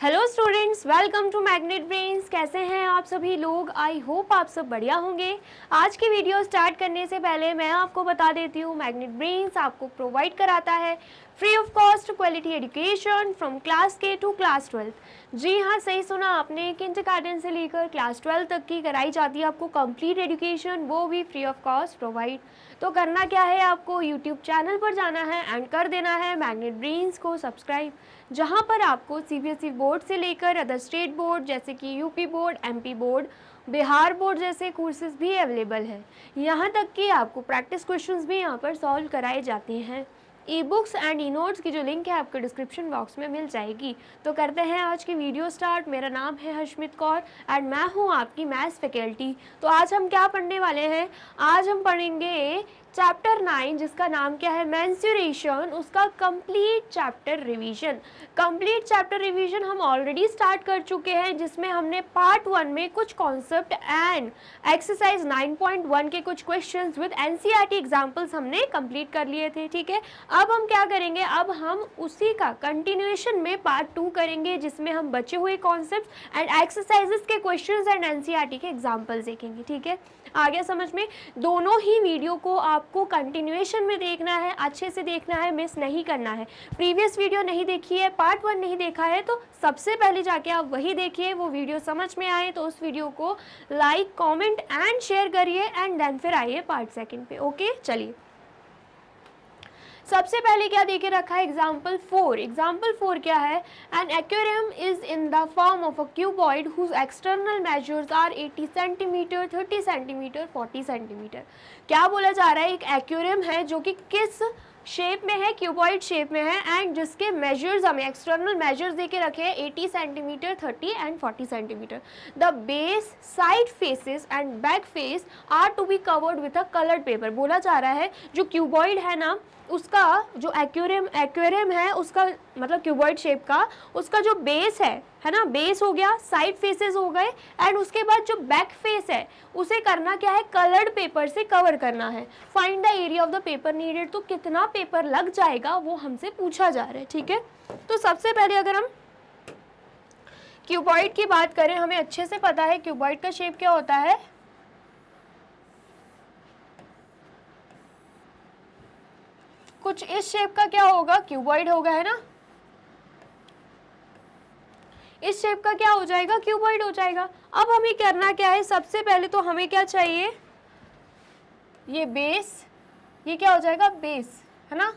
Hello students, welcome to Magnet Brains. कैसे हैं आप सभी लोग? आई होप आप सब बढ़िया होंगे। आज की वीडियो स्टार्ट करने से पहले मैं आपको बता देती हूँ, मैग्नेट ब्रेन्स आपको प्रोवाइड कराता है free of cost quality education from class के टू क्लास 12। जी हाँ, सही सुना आपने, किंडरगार्टन से लेकर क्लास 12 तक की कराई जाती है आपको कंप्लीट एजुकेशन, वो भी फ्री ऑफ कॉस्ट प्रोवाइड। तो करना क्या है, आपको यूट्यूब चैनल पर जाना है एंड कर देना है मैग्नेट ब्रेन्स को सब्सक्राइब, जहाँ पर आपको सीबीएसई बोर्ड से लेकर अदर स्टेट बोर्ड जैसे कि UP board, MP board, Bihar board जैसे कोर्सेज भी अवेलेबल है। यहाँ तक कि आपको प्रैक्टिस क्वेश्चंस भी यहाँ पर सॉल्व कराए जाते हैं। E books and e notes की जो लिंक है आपको डिस्क्रिप्शन बॉक्स में मिल जाएगी। तो करते हैं आज की वीडियो स्टार्ट। मेरा नाम है हर्षमित कौर एंड मैं हूँ आपकी मैथ्स फैकल्टी। तो आज हम क्या पढ़ने वाले हैं? आज हम पढ़ेंगे चैप्टर 9, जिसका नाम क्या है, मेंसुरेशन, उसका complete chapter revision. Complete chapter revision हम ऑलरेडी स्टार्ट कर चुके हैं, जिसमें हमने पार्ट 1 में कुछ कॉन्सेप्ट एंड एक्सरसाइज 9.1 के कुछ क्वेश्चंस विद एनसीईआरटी एग्जांपल्स हमने कंप्लीट कर लिए थे। ठीक है, अब हम क्या करेंगे, अब हम उसी का कंटिन्यूएशन में पार्ट 2 करेंगे, जिसमें हम बचे हुए कॉन्सेप्ट एंड एक्सरसाइजेस के क्वेश्चंस एंड एनसीईआरटी के एग्जांपल्स देखेंगे। ठीक है, आ गया समझ में? दोनों ही वीडियो को आपको कंटिन्यूएशन में देखना है, अच्छे से देखना है, मिस नहीं करना है। प्रीवियस वीडियो नहीं देखी है, पार्ट 1 नहीं देखा है, तो सबसे पहले जाके आप वही देखिए। वो वीडियो समझ में आए तो उस वीडियो को लाइक, कमेंट एंड शेयर करिए एंड देन फिर आइए पार्ट 2 पे। ओके, चलिए सबसे पहले क्या देके रखा है, एग्जाम्पल 4। एग्जाम्पल 4 क्या है? An aquarium is in the form of a cuboid whose external measures are 80 centimetre, 30 centimetre, 40 centimetre. क्या बोला जा रहा है, एक एक्वेरियम है जो कि किस शेप में है, क्यूबॉइड शेप में है, एंड जिसके मेजर्स हमें एक्सटर्नल मेजर्स देके रखे हैं 80 centimetre, 30 and 40 centimetre. The base, side faces and back face are to be covered with a coloured paper. बोला जा रहा है जो क्यूबॉइड है ना, उसका जो एक्वेरियम है, उसका मतलब क्यूबॉइड शेप का, उसका जो बेस है ना, बेस हो गया, साइड फेसेस हो गए, एंड उसके बाद जो बैक फेस है उसे करना क्या है, कलर्ड पेपर से कवर करना है। Find the area of the paper needed. तो कितना पेपर लग जाएगा वो हमसे पूछा जा रहा है। ठीक है, तो सबसे पहले अगर हम क्यूबॉइड की बात करें, हमें अच्छे से पता है क्यूबॉइड का शेप क्या होता है। कुछ इस शेप का क्या होगा, क्यूबॉइड होगा, है ना। इस शेप का क्या हो जाएगा, क्यूबॉइड हो जाएगा। अब हमें करना क्या है, सबसे पहले तो हमें क्या चाहिए, ये बेस, ये क्या हो जाएगा, बेस, है ना,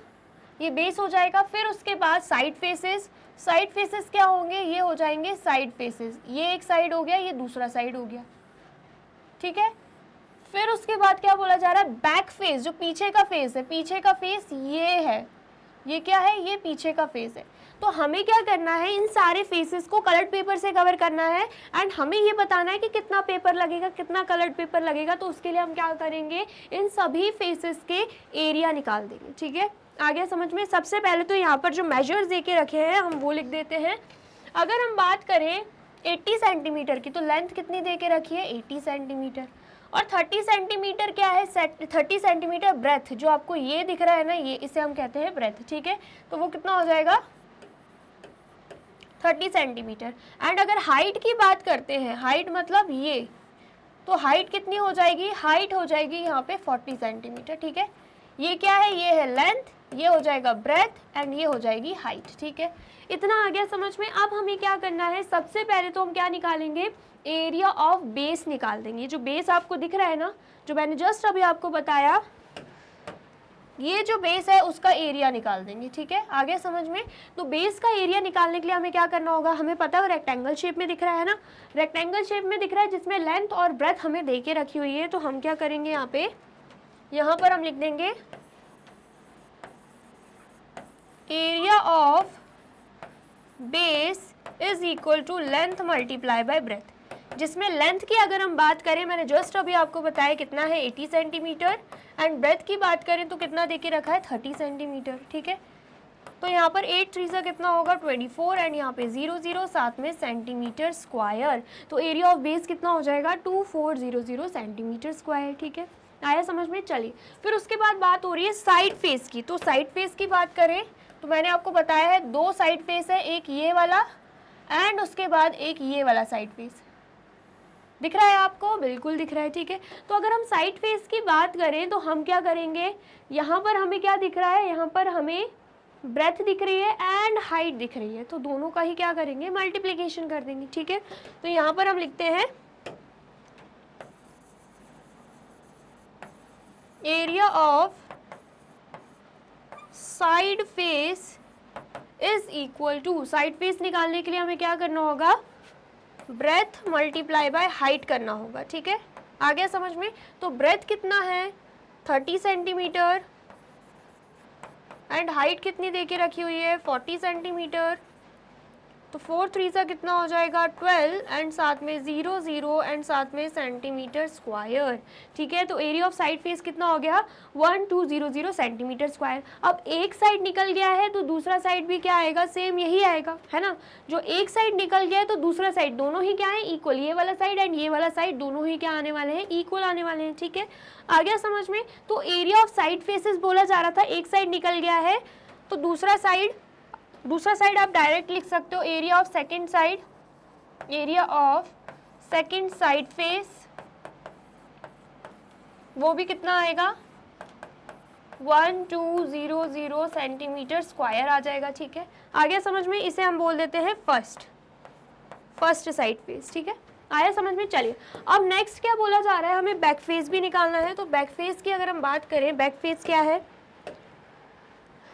ये बेस हो जाएगा। फिर उसके बाद साइड फेसेस, साइड फेसेस क्या होंगे, ये हो जाएंगे साइड फेसेस। ये एक साइड हो गया, ये दूसरा साइड हो गया। ठीक है, फिर उसके बाद क्या बोला जा रहा है, बैक फेस, जो पीछे का फेस है, पीछे का फेस ये है, ये क्या है, ये पीछे का फेस है। तो हमें क्या करना है, इन सारे फेसेस को कलर्ड पेपर से कवर करना है एंड हमें ये बताना है कि कितना पेपर लगेगा, कितना कलर्ड पेपर लगेगा। तो उसके लिए हम क्या करेंगे, इन सभी फेसेस के एरिया निकाल देंगे। ठीक है, आ गया समझ में? सबसे पहले तो यहाँ पर जो मेजर्स दे के रखे हैं हम वो लिख देते हैं। अगर हम बात करें 80 सेंटीमीटर की, तो लेंथ कितनी दे के रखी है, 80 सेंटीमीटर। और 30 सेंटीमीटर क्या है, 30 सेंटीमीटर ब्रेथ, जो आपको ये दिख रहा है ना, ये इसे हम कहते हैं ब्रेथ। ठीक है, तो वो कितना हो जाएगा, 30 सेंटीमीटर। एंड अगर हाइट की बात करते हैं, हाइट मतलब ये, तो हाइट कितनी हो जाएगी, हाइट हो जाएगी यहाँ पे 40 सेंटीमीटर। ठीक है, ये क्या है, ये है लेंथ, ये हो जाएगा ब्रेथ एंड ये हो जाएगी हाइट। ठीक है, इतना आ गया समझ में? अब हमें क्या करना है, सबसे पहले तो हम क्या निकालेंगे, एरिया ऑफ बेस निकाल देंगे। जो बेस आपको दिख रहा है ना, जो मैंने जस्ट अभी आपको बताया, ये जो बेस है उसका एरिया निकाल देंगे। ठीक है, आगे समझ में? तो बेस का एरिया निकालने के लिए हमें क्या करना होगा, हमें पता है रेक्टेंगल शेप में दिख रहा है ना, रेक्टेंगल शेप में दिख रहा है, जिसमें लेंथ और ब्रेथ हमें दे के रखी हुई है। तो हम क्या करेंगे, यहाँ पर हम लिख देंगे area of base is equal to length multiply by breadth, जिसमें लेंथ की अगर हम बात करें, मैंने जस्ट अभी आपको बताया कितना है, 80 सेंटीमीटर, एंड ब्रेथ की बात करें तो कितना देके रखा है, 30 सेंटीमीटर। ठीक है, तो यहाँ पर 8 3 से कितना होगा, 24, एंड यहाँ पे 0 0 साथ में सेंटीमीटर स्क्वायर। तो एरिया ऑफ बेस कितना हो जाएगा, 2400 सेंटीमीटर स्क्वायर। ठीक है, आया समझ में? चलिए, फिर उसके बाद बात हो रही है साइड फेस की। तो साइड फेस की बात करें तो मैंने आपको बताया है 2 साइड फेस है, एक ये वाला एंड उसके बाद एक ये वाला साइड फेस। दिख रहा है आपको? बिल्कुल दिख रहा है, ठीक है। तो अगर हम साइड फेस की बात करें तो हम क्या करेंगे, यहाँ पर हमें क्या दिख रहा है, यहाँ पर हमें ब्रेथ दिख रही है एंड हाइट दिख रही है, तो दोनों का ही क्या करेंगे, मल्टीप्लिकेशन कर देंगे, ठीक है। तो यहाँ पर हम लिखते हैं area of side face is equal to, side face निकालने के लिए हमें क्या करना होगा, ब्रेथ मल्टीप्लाई बाय हाइट करना होगा, ठीक है। आ गया समझ में? तो ब्रेथ कितना है 30 सेंटीमीटर एंड हाइट कितनी दे के रखी हुई है 40 सेंटीमीटर, तो 4 3 सा कितना हो जाएगा 12 एंड साथ में 0 0 एंड साथ में सेंटीमीटर स्क्वायर, ठीक है। तो एरिया ऑफ साइड फेस कितना हो गया 1200 सेंटीमीटर स्क्वायर। अब एक साइड निकल गया है तो दूसरा साइड भी क्या आएगा, सेम यही आएगा, है ना। जो एक साइड निकल गया है तो दूसरा साइड, दोनों ही क्या है इक्वल, ये वाला साइड एंड ये वाला साइड दोनों ही क्या आने वाले हैं, इक्वल आने वाले हैं, ठीक है। आ गया समझ में? तो एरिया ऑफ साइड फेसेस बोला जा रहा था, एक साइड निकल गया है तो दूसरा साइड आप डायरेक्ट लिख सकते हो area of second side, area of second side face, वो भी कितना आएगा 1200 सेंटीमीटर स्क्वायर आ जाएगा, ठीक है। आ गया समझ में? इसे हम बोल देते हैं फर्स्ट साइड फेस, ठीक है। आया समझ में? चलिए अब नेक्स्ट क्या बोला जा रहा है, हमें बैक फेस भी निकालना है। तो बैक फेस की अगर हम बात करें, बैक फेस क्या है,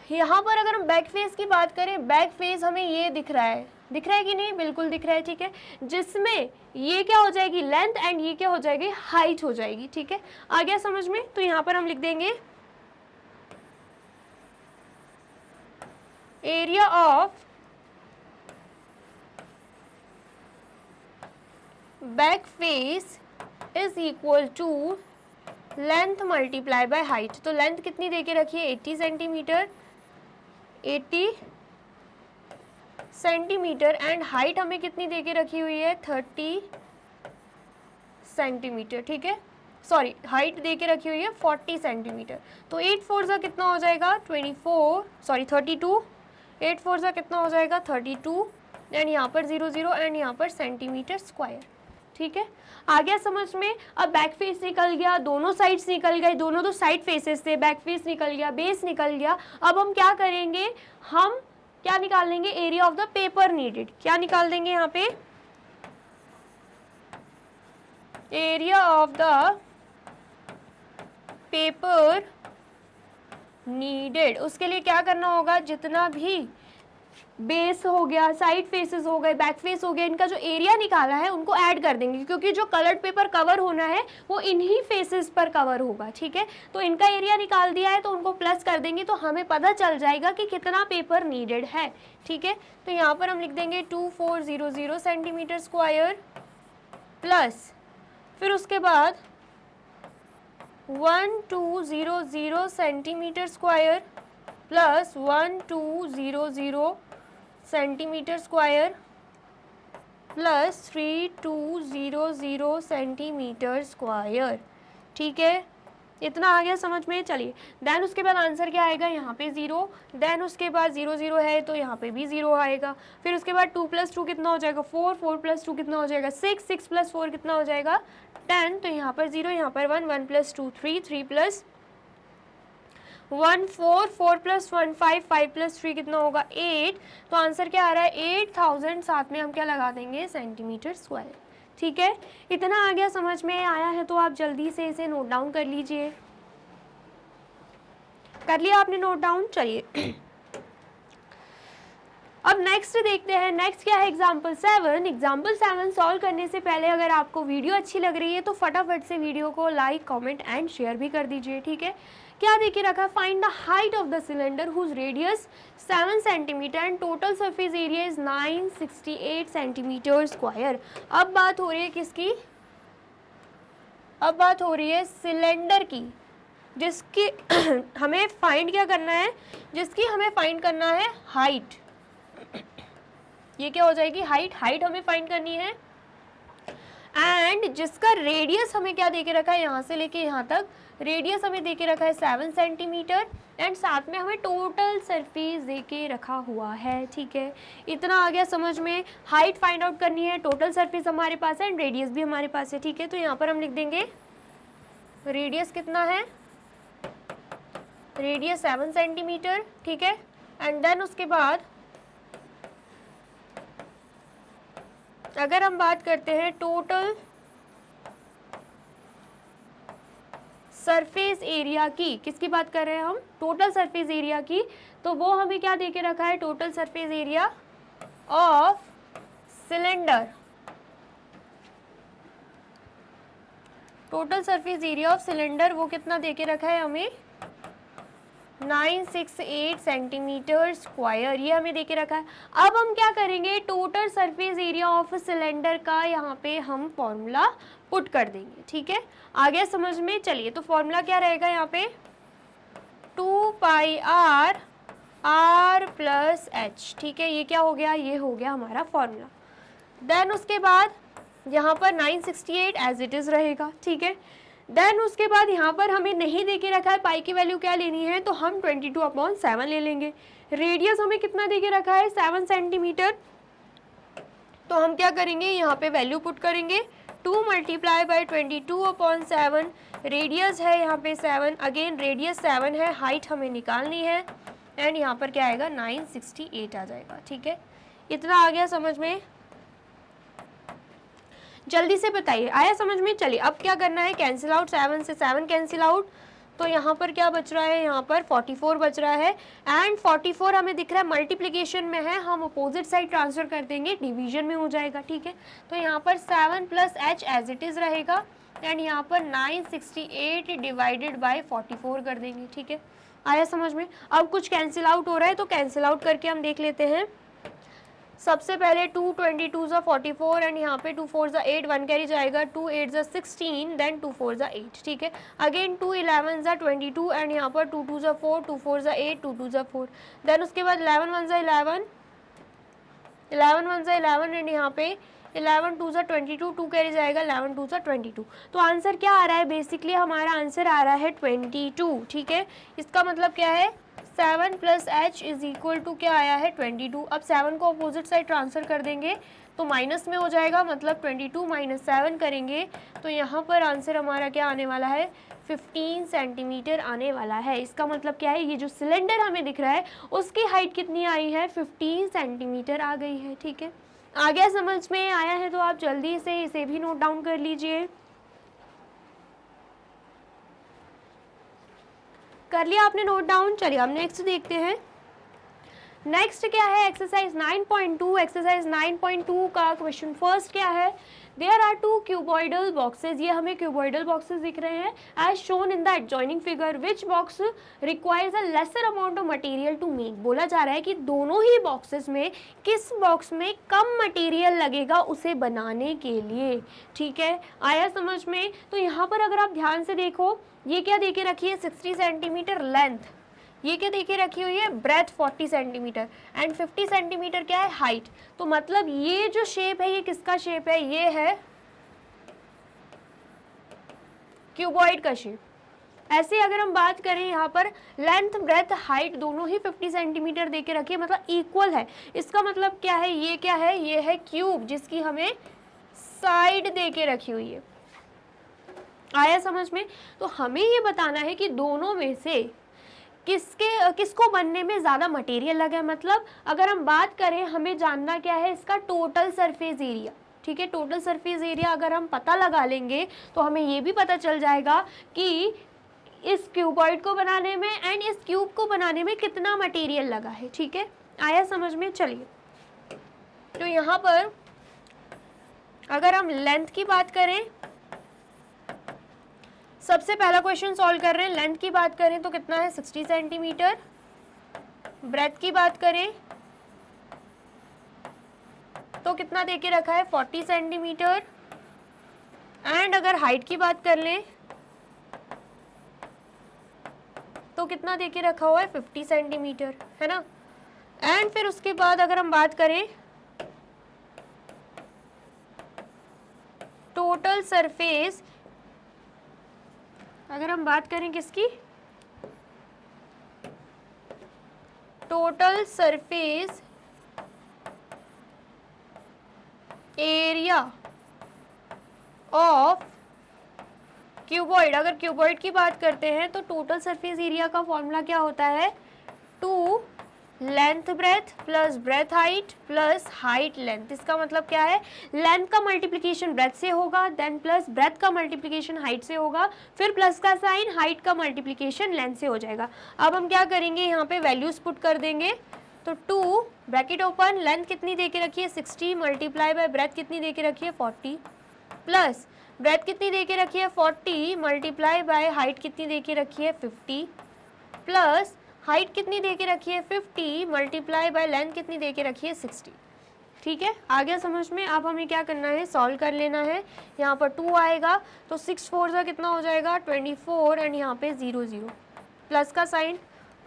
यहाँ पर अगर हम बैक फेस की बात करें, बैक फेस हमें ये दिख रहा है कि नहीं, बिल्कुल दिख रहा है, ठीक है। जिसमें ये क्या हो जाएगी लेंथ एंड ये क्या हो जाएगी हाइट हो जाएगी, ठीक है। आ गया समझ में? तो यहाँ पर हम लिख देंगे area of back face is equal to length multiply by height. तो लेंथ कितनी दे के रखी है 80 सेंटीमीटर, 80 सेंटीमीटर एंड हाइट हमें कितनी दे के रखी हुई है 30 सेंटीमीटर, ठीक है। सॉरी, हाइट दे के रखी हुई है 40 सेंटीमीटर। तो 8 4 सा कितना हो जाएगा 32, 8 4 सा कितना हो जाएगा 32 एंड यहाँ पर 0 0 एंड यहाँ पर सेंटीमीटर स्क्वायर, ठीक है। आ गया समझ में? अब बैक फेस निकल गया, दोनों साइड्स निकल गए, दोनों तो साइड फेसेस थे, बैक फेस निकल गया, बेस निकल गया। अब हम क्या करेंगे, हम क्या निकाल लेंगे, area of the paper needed. क्या निकाल देंगे यहाँ पे, area of the paper needed. उसके लिए क्या करना होगा, जितना भी बेस हो गया, साइड फेसेस हो गए, बैक फेस हो गया, इनका जो एरिया निकाला है उनको ऐड कर देंगे, क्योंकि जो कलर्ड पेपर कवर होना है वो इन्हीं फेसेस पर कवर होगा, ठीक है। तो इनका एरिया निकाल दिया है तो उनको प्लस कर देंगे तो हमें पता चल जाएगा कि कितना पेपर नीडेड है, ठीक है। तो यहाँ पर हम लिख देंगे 2400 सेंटीमीटर स्क्वायर प्लस फिर उसके बाद 1200 centimetre square plus 1200 centimetre square plus 3200 centimetre square, ठीक है। इतना आ गया समझ में? चलिए देन उसके बाद आंसर क्या आएगा, यहाँ पे 0, देन उसके बाद 0 0 है तो यहाँ पे भी 0 आएगा। फिर उसके बाद 2 + 2 कितना हो जाएगा 4, 4 + 2 कितना हो जाएगा 6, 6 + 4 कितना हो जाएगा 10, तो यहाँ पर 0, यहाँ पर 1, 1 + 2 3, 3 + 1 4, 4 + 1 5, 5 + 3 कितना होगा 8। तो आंसर क्या आ रहा है 8000, साथ में हम क्या लगा देंगे सेंटीमीटर स्क्वायर, ठीक है। इतना आ गया समझ में? आया है तो आप जल्दी से इसे नोट डाउन कर लीजिए। कर लिया आपने नोट डाउन? चलिए अब नेक्स्ट देखते हैं, नेक्स्ट क्या है एग्जाम्पल 7। एग्जाम्पल 7 सॉल्व करने से पहले अगर आपको वीडियो अच्छी लग रही है तो फटाफट से वीडियो को लाइक, कमेंट एंड शेयर भी कर दीजिए, ठीक है। क्या देखिए रखा, find the height of the cylinder whose radius 7 centimetre and total surface area is 968 centimetre square. अब बात हो रही है किसकी, अब बात हो रही है सिलेंडर की, जिसकी हमें फाइंड क्या करना है, जिसकी हमें फाइंड करना है हाइट। ये क्या हो जाएगी हाइट, हाइट हमें फाइंड करनी है एंड जिसका रेडियस हमें क्या दे के रखा है, यहाँ से लेके यहाँ तक रेडियस हमें दे के रखा है 7 सेंटीमीटर एंड साथ में हमें टोटल सरफेस दे के रखा हुआ है, ठीक है। इतना आ गया समझ में। हाइट फाइंड आउट करनी है, टोटल सरफेस हमारे पास है एंड रेडियस भी हमारे पास है, ठीक है। तो यहाँ पर हम लिख देंगे रेडियस कितना है, रेडियस 7 सेंटीमीटर, ठीक है। एंड देन उसके बाद अगर हम बात करते हैं टोटल सरफेस एरिया की, किसकी बात कर रहे हैं हम, टोटल सरफेस एरिया की, तो वो हमें क्या दे के रखा है, total surface area of cylinder, total surface area of cylinder वो कितना दे के रखा है हमें 968 सेंटीमीटर स्क्वायर, ये हमें देके रखा है। अब हम क्या करेंगे, total surface area of cylinder का यहाँ पे हम फॉर्मूला पुट कर देंगे, ठीक है। आ गया समझ में। चलिए तो फॉर्मूला क्या रहेगा यहाँ पे 2 पाई आर आर प्लस एच, ठीक है। ये क्या हो गया, ये हो गया हमारा फॉर्मूला। देन उसके बाद यहाँ पर 968 एज इट इज रहेगा, ठीक है। देन उसके बाद यहाँ पर हमें नहीं देके रखा है पाई की वैल्यू क्या लेनी है, तो हम 22/7 ले लेंगे। रेडियस हमें कितना देके रखा है 7 सेंटीमीटर, तो हम क्या करेंगे यहाँ पे वैल्यू पुट करेंगे 2 × 22/7, रेडियस है यहाँ पे 7, अगेन रेडियस 7 है, हाइट हमें निकालनी है एंड यहाँ पर क्या आएगा 968 आ जाएगा, ठीक है। इतना आ गया समझ में, जल्दी से बताइए आया समझ में। चलिए अब क्या करना है, कैंसिल आउट, 7 से 7 कैंसिल आउट, तो यहाँ पर क्या बच रहा है, यहाँ पर 44 बच रहा है एंड 44 हमें दिख रहा है मल्टीप्लिकेशन में है, हम अपोजिट साइड ट्रांसफर कर देंगे, डिवीजन में हो जाएगा, ठीक है। तो यहाँ पर 7 + h एज इट इज रहेगा एंड यहाँ पर 968 डिवाइडेड बाय 44 कर देंगे, ठीक है। आया समझ में। अब कुछ कैंसिल आउट हो रहा है तो कैंसिल आउट करके हम देख लेते हैं। सबसे पहले 2 22 44 एंड यहाँ पे 2 4 8, 1 कैरी जाएगा, 2 8 16, देन 2 4 8, ठीक है। अगेन 2 11 22 एंड यहाँ पर 2 2 4, 2 4 8, 2 2 4, देन उसके बाद 11 1 11, 11 1 11 एंड यहाँ पे 11 2 22, 2 कैरी जाएगा, 11 2 22। तो आंसर क्या आ रहा है, बेसिकली हमारा आंसर आ रहा है 22, ठीक है। इसका मतलब क्या है 7 + h इज इक्वल टू क्या आया है 22। अब 7 को अपोजिट साइड ट्रांसफर कर देंगे तो माइनस में हो जाएगा, मतलब 22 - 7 करेंगे तो यहाँ पर आंसर हमारा क्या आने वाला है 15 सेंटीमीटर आने वाला है। इसका मतलब क्या है, ये जो सिलेंडर हमें दिख रहा है उसकी हाइट कितनी आई है 15 सेंटीमीटर आ गई है, ठीक है। आ गया समझ में, आया है तो आप जल्दी से इसे भी नोट डाउन कर लीजिए। कर लिया आपने नोट डाउन। चलिए अब नेक्स्ट देखते हैं। नेक्स्ट क्या है एक्सरसाइज 9.2। एक्सरसाइज 9.2 का क्वेश्चन फर्स्ट क्या है, देयर आर 2 क्यूबॉइडल बॉक्सेस, ये हमें क्यूबॉइडल बॉक्सेस दिख रहे हैं as shown in the adjoining figure, which box requires a lesser amount of material to make. बोला जा रहा है कि दोनों ही बॉक्सेस में किस बॉक्स में कम मटेरियल लगेगा उसे बनाने के लिए, ठीक है। आया समझ में। तो यहाँ पर अगर आप ध्यान से देखो, ये क्या देके रखी है 60 सेंटीमीटर लेंथ, ये क्या देखे रखी हुई है ब्रेथ 40 सेंटीमीटर एंड 50 सेंटीमीटर क्या है हाइट। तो मतलब ये जो शेप है ये किसका शेप है, ये है क्यूबॉइड का शेप। ऐसे अगर हम बात करें यहाँ पर लेंथ ब्रेथ हाइट दोनों ही 50 सेंटीमीटर देके रखी है, मतलब इक्वल है। इसका मतलब क्या है, ये क्या है, ये है क्यूब जिसकी हमें साइड देके रखी हुई है। आया समझ में। तो हमें ये बताना है कि दोनों में से किसको बनने में ज़्यादा मटेरियल लगा है। मतलब अगर हम बात करें, हमें जानना क्या है इसका टोटल सरफेस एरिया, ठीक है। टोटल सरफेस एरिया अगर हम पता लगा लेंगे तो हमें ये भी पता चल जाएगा कि इस क्यूबॉइड को बनाने में एंड इस क्यूब को बनाने में कितना मटेरियल लगा है, ठीक है। आया समझ में। चलिए तो यहाँ पर अगर हम लेंथ की बात करें, सबसे पहला क्वेश्चन सॉल्व कर रहे हैं। लेंथ की बात करें तो कितना है 60 सेंटीमीटर, ब्रेथ की बात करें तो कितना देके रखा है 40 सेंटीमीटर एंड अगर हाइट की बात कर लें तो कितना देके रखा हुआ है 50 सेंटीमीटर, है ना। एंड फिर उसके बाद अगर हम बात करें टोटल सरफेस, अगर हम बात करें किसकी, total surface area of cuboid, अगर क्यूबॉइड की बात करते हैं तो टोटल सरफेस एरिया का फॉर्मूला क्या होता है, 2 length breadth plus breadth height plus height length. इसका मतलब क्या है, लेंथ का मल्टीप्लिकेशन ब्रेथ से होगा, देन प्लस ब्रेथ का मल्टीप्लिकेशन हाइट से होगा, फिर प्लस का साइन, हाइट का मल्टीप्लिकेशन लेंथ से हो जाएगा। अब हम क्या करेंगे, यहाँ पे वैल्यूज पुट कर देंगे। तो 2 ब्रैकेट ओपन, लेंथ कितनी दे के रखी है 60 मल्टीप्लाई बाय ब्रेथ कितनी दे के रखी है 40 प्लस ब्रेथ कितनी दे के रखी है 40 मल्टीप्लाई बाय हाइट कितनी दे के रखी है 50 प्लस हाइट कितनी दे के रखी है 50 मल्टीप्लाई बाय लेंथ कितनी दे के रखी है 60। ठीक है, आ गया समझ में। अब हमें क्या करना है, सॉल्व कर लेना है। यहाँ पर 2 आएगा तो 6 4 का कितना हो जाएगा 24 एंड यहाँ पे 0 0 प्लस का साइन,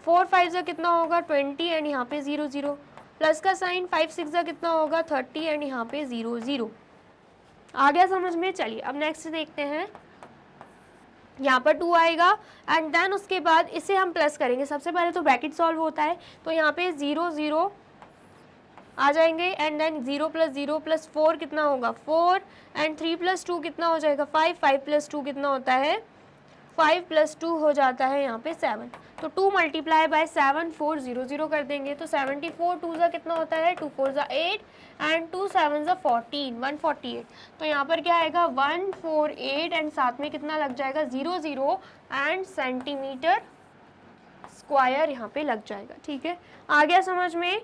4 5 का कितना होगा 20 एंड यहाँ पे 0 0 प्लस का साइन, 5 6 का कितना होगा 30 एंड यहाँ पे 0 0। आ गया समझ में। चलिए अब नेक्स्ट देखते हैं, यहाँ पर 2 आएगा एंड देन उसके बाद इसे हम प्लस करेंगे। सबसे पहले तो ब्रैकेट सॉल्व होता है, तो यहाँ पे 0 0 आ जाएंगे एंड देन 0 प्लस 4 कितना होगा 4 एंड 3 प्लस 2 कितना हो जाएगा 5, 5 प्लस 2 कितना होता है 5 प्लस 2 हो जाता है यहाँ पे 7। तो 2 मल्टीप्लाई बाय 7 4 0 0 कर देंगे तो 74 2 का कितना होता है 2 4 8 एंड 2 7 14 148। तो यहाँ पर क्या आएगा 148 एंड साथ में कितना लग जाएगा 0 0 एंड सेंटीमीटर स्क्वायर यहाँ पे लग जाएगा। ठीक है, आ गया समझ में,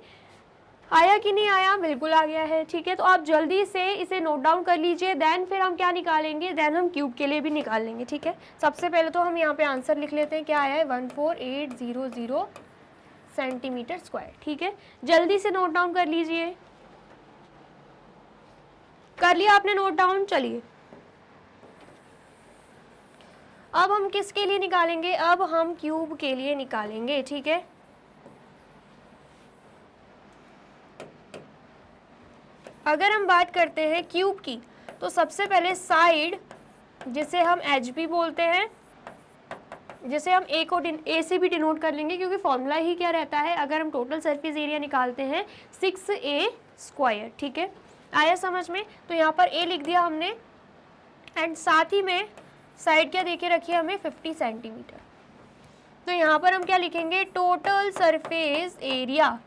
आया कि नहीं आया, बिल्कुल आ गया है। ठीक है, तो आप जल्दी से इसे नोट डाउन कर लीजिए, देन फिर हम क्या निकालेंगे, देन हम क्यूब के लिए भी निकाल लेंगे। ठीक है, सबसे पहले तो हम यहाँ पे आंसर लिख लेते हैं, क्या आया है 14800 सेंटीमीटर स्क्वायर। ठीक है, जल्दी से नोट डाउन कर लीजिए। कर लिया आपने नोट डाउन, चलिए अब हम किसके लिए निकालेंगे, अब हम क्यूब के लिए निकालेंगे। ठीक है, अगर हम बात करते हैं क्यूब की तो सबसे पहले साइड, जिसे हम एच भी बोलते हैं, जिसे हम ए को ए से भी डिनोट कर लेंगे क्योंकि फॉर्मूला ही क्या रहता है, अगर हम टोटल सरफेस एरिया निकालते हैं 6a स्क्वायर। ठीक है, आया समझ में। तो यहाँ पर ए लिख दिया हमने एंड साथ ही में साइड क्या देके रखी है हमें 50 सेंटीमीटर। तो यहाँ पर हम क्या लिखेंगे, total surface area,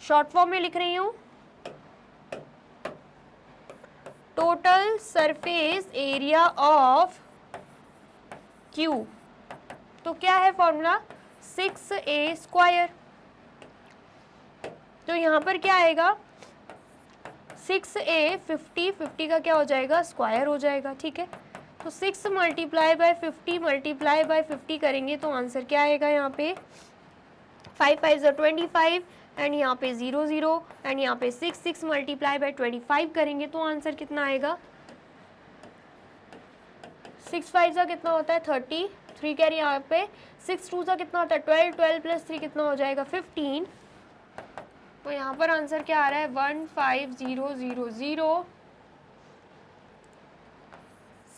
short form में लिख रही हूँ, total surface area of cube. तो क्या है फॉर्मूला 6a स्क्वायर। तो यहाँ पर क्या आएगा 6a 50 का क्या हो जाएगा स्क्वायर हो जाएगा। ठीक है, तो 6 मल्टीप्लाई बाय 50 मल्टीप्लाई बाय 50 करेंगे तो आंसर क्या आएगा, यहाँ पे 5 5 25 एंड यहाँ पे 0 0 एंड यहाँ पे 6 6 मल्टीप्लाई बाय 25 करेंगे तो आंसर कितना आएगा, 6 5 का कितना होता है 30, 3 कैरी यहाँ पे, 6 2 का कितना होता है 12, 12 प्लस 3 कितना हो जाएगा 15। तो यहाँ पर आंसर क्या आ रहा है 15000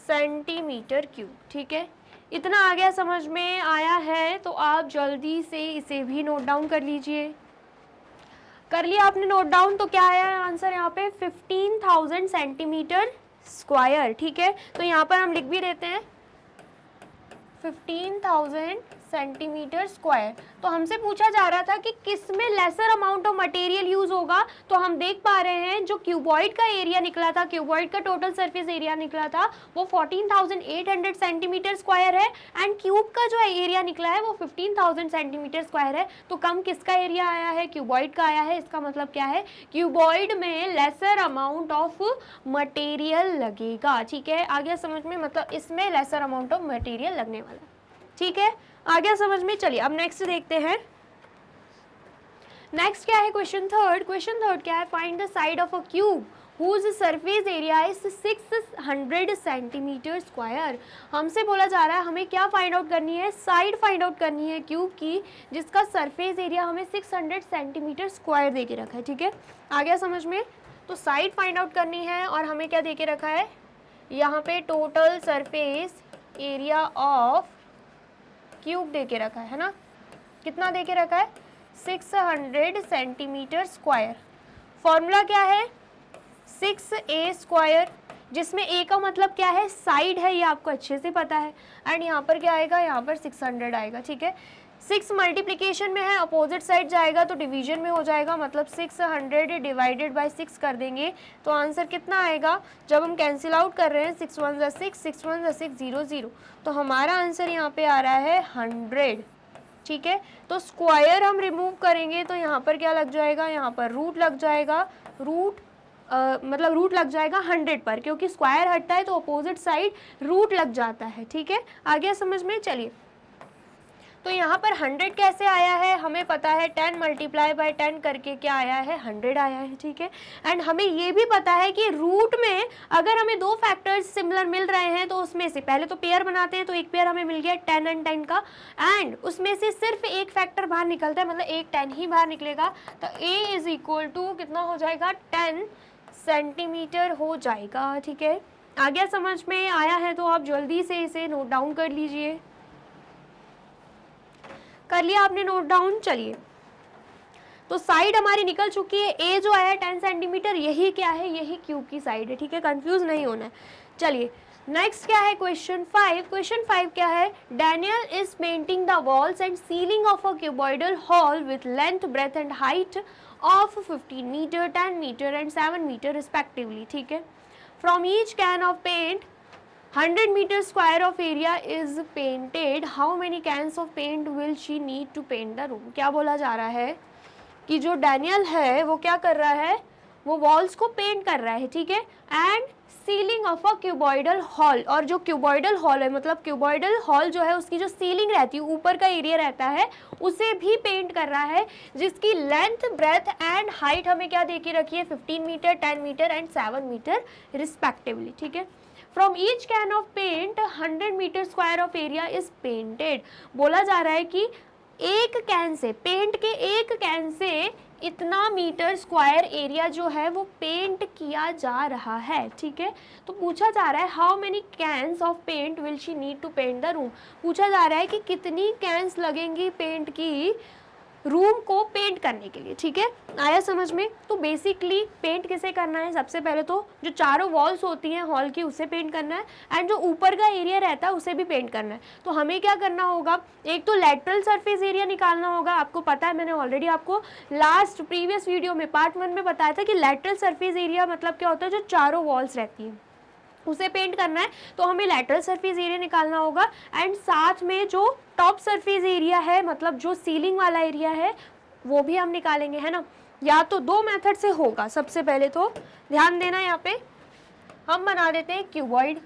सेंटीमीटर क्यूब। ठीक है, इतना आ गया, समझ में आया है तो आप जल्दी से इसे भी नोट डाउन कर लीजिए। कर लिया आपने नोट डाउन, तो क्या आया आंसर यहाँ पे 15,000 सेंटीमीटर स्क्वायर। ठीक है, तो यहाँ पर हम लिख भी देते हैं 15,000 सेंटीमीटर स्क्वायर। तो हमसे पूछा जा रहा था कि किस में laser amount of material use होगा, तो हम देख पा रहे हैं जो क्यूबॉइड का एरिया निकला था, क्यूबॉइड का टोटल सरफेस एरिया निकला था वो 14,800 सेंटीमीटर स्क्वायर है एंड क्यूब का जो एरिया निकला है वो 15,000 सेंटीमीटर स्क्वायर है। तो कम किसका एरिया आया है, क्यूबॉइड का आया है। इसका मतलब क्या है, क्यूबॉइड में लेसर अमाउंट ऑफ मटेरियल लगेगा। ठीक है, आ गया समझ में, मतलब इसमें लेसर अमाउंट ऑफ मटेरियल लगने वाला। ठीक है, आ गया समझ में। चलिए अब नेक्स्ट देखते हैं, नेक्स्ट क्या है क्वेश्चन थर्ड। क्वेश्चन थर्ड क्या है, find the side of a cube whose surface area is 600 centimetre square. हमसे बोला जा रहा है हमें क्या फाइंड आउट करनी है, साइड फाइंड आउट करनी है क्यूब की जिसका सरफेस एरिया हमें 600 सेंटीमीटर स्क्वायर दे के रखा है। ठीक है, आ गया समझ में। तो साइड फाइंड आउट करनी है और हमें क्या दे के रखा है यहाँ पे total surface area of cube दे के रखा है ना, कितना दे के रखा है 600 सेंटीमीटर स्क्वायर। फॉर्मूला क्या है 6a स्क्वायर, जिसमें a का मतलब क्या है साइड है, ये आपको अच्छे से पता है। एंड यहाँ पर क्या आएगा, यहाँ पर 600 आएगा, ठीक है। 6 मल्टीप्लिकेशन में है, अपोजिट साइड जाएगा तो डिवीजन में हो जाएगा, मतलब 600 डिवाइडेड बाय 6 कर देंगे तो आंसर कितना आएगा, जब हम कैंसिल आउट कर रहे हैं 6 1 जा 6, 6 1 जा 6 0 0, तो हमारा आंसर यहाँ पे आ रहा है 100, ठीक है। तो स्क्वायर हम रिमूव करेंगे तो यहाँ पर क्या लग जाएगा, यहाँ पर रूट लग जाएगा, मतलब रूट लग जाएगा 100 पर, क्योंकि स्क्वायर हटता है तो अपोजिट साइड रूट लग जाता है, ठीक है। आ गया समझ में, चलिए। तो यहाँ पर 100 कैसे आया है, हमें पता है 10 मल्टीप्लाई बाय 10 करके क्या आया है 100 आया है, ठीक है। एंड हमें ये भी पता है कि रूट में अगर हमें दो फैक्टर्स सिमिलर मिल रहे हैं तो उसमें से पहले तो पेयर बनाते हैं, तो एक पेयर हमें मिल गया 10 एंड 10 का, एंड उसमें से सिर्फ एक फैक्टर बाहर निकलता है, मतलब एक 10 ही बाहर निकलेगा, तो a इज इक्वल टू कितना हो जाएगा 10 सेंटीमीटर हो जाएगा, ठीक है। आ गया समझ में, आया है तो आप जल्दी से इसे नोट डाउन कर लीजिए। कर लिया आपने नोट डाउन, चलिए। तो साइड हमारी निकल चुकी है, ए जो आया 10 सेंटीमीटर, यही क्या है, यही क्यूब की साइड है, ठीक है, कंफ्यूज नहीं होना है। चलिए नेक्स्ट क्या है, क्वेश्चन 5। क्वेश्चन 5 क्या है, Daniel is painting the walls and ceiling of a cuboidal hall with length breadth and height of 15 metre 10 metre and 7 metre respectively, ठीक है। From each can of paint 100 meter square of area is painted. How many cans of paint will she need to paint the room? क्या बोला जा रहा है कि जो Daniel है वो क्या कर रहा है, वो वॉल्स को पेंट कर रहा है, ठीक है, and ceiling of a cuboidal hall, और जो क्यूबॉइडल हॉल है, मतलब क्यूबॉइडल हॉल जो है उसकी जो सीलिंग रहती है, ऊपर का एरिया रहता है, उसे भी पेंट कर रहा है, जिसकी लेंथ ब्रेथ एंड हाइट हमें क्या दे के रखी है 15 metre 10 metre and 7 metre respectively, ठीक है। From each can of paint 100 meter square of area is painted. बोला जा रहा है कि एक कैन से, पेंट के एक कैन से इतना मीटर स्क्वायर एरिया जो है वो पेंट किया जा रहा है, ठीक है। तो पूछा जा रहा है how many cans of paint will she need to paint the room, पूछा जा रहा है कि कितनी कैन्स लगेंगी पेंट की रूम को पेंट करने के लिए, ठीक है। आया समझ में। तो बेसिकली पेंट किसे करना है, सबसे पहले तो जो चारों वॉल्स होती हैं हॉल की उसे पेंट करना है, एंड जो ऊपर का एरिया रहता है उसे भी पेंट करना है। तो हमें क्या करना होगा, एक तो लेटरल सरफेस एरिया निकालना होगा, आपको पता है मैंने ऑलरेडी आपको लास्ट प्रीवियस वीडियो में पार्ट 1 में बताया था कि लेटरल सरफेस एरिया मतलब क्या होता है, जो चारों वॉल्स रहती हैं उसे पेंट करना है, तो हमें लेटरल सरफेस एरिया निकालना होगा, एंड साथ में जो टॉप सरफेस एरिया है, मतलब जो सीलिंग वाला एरिया है वो भी हम निकालेंगे, है ना। या तो दो मेथड से होगा, सबसे पहले तो ध्यान देना, यहाँ पे हम बना देते हैं क्यूबॉइड,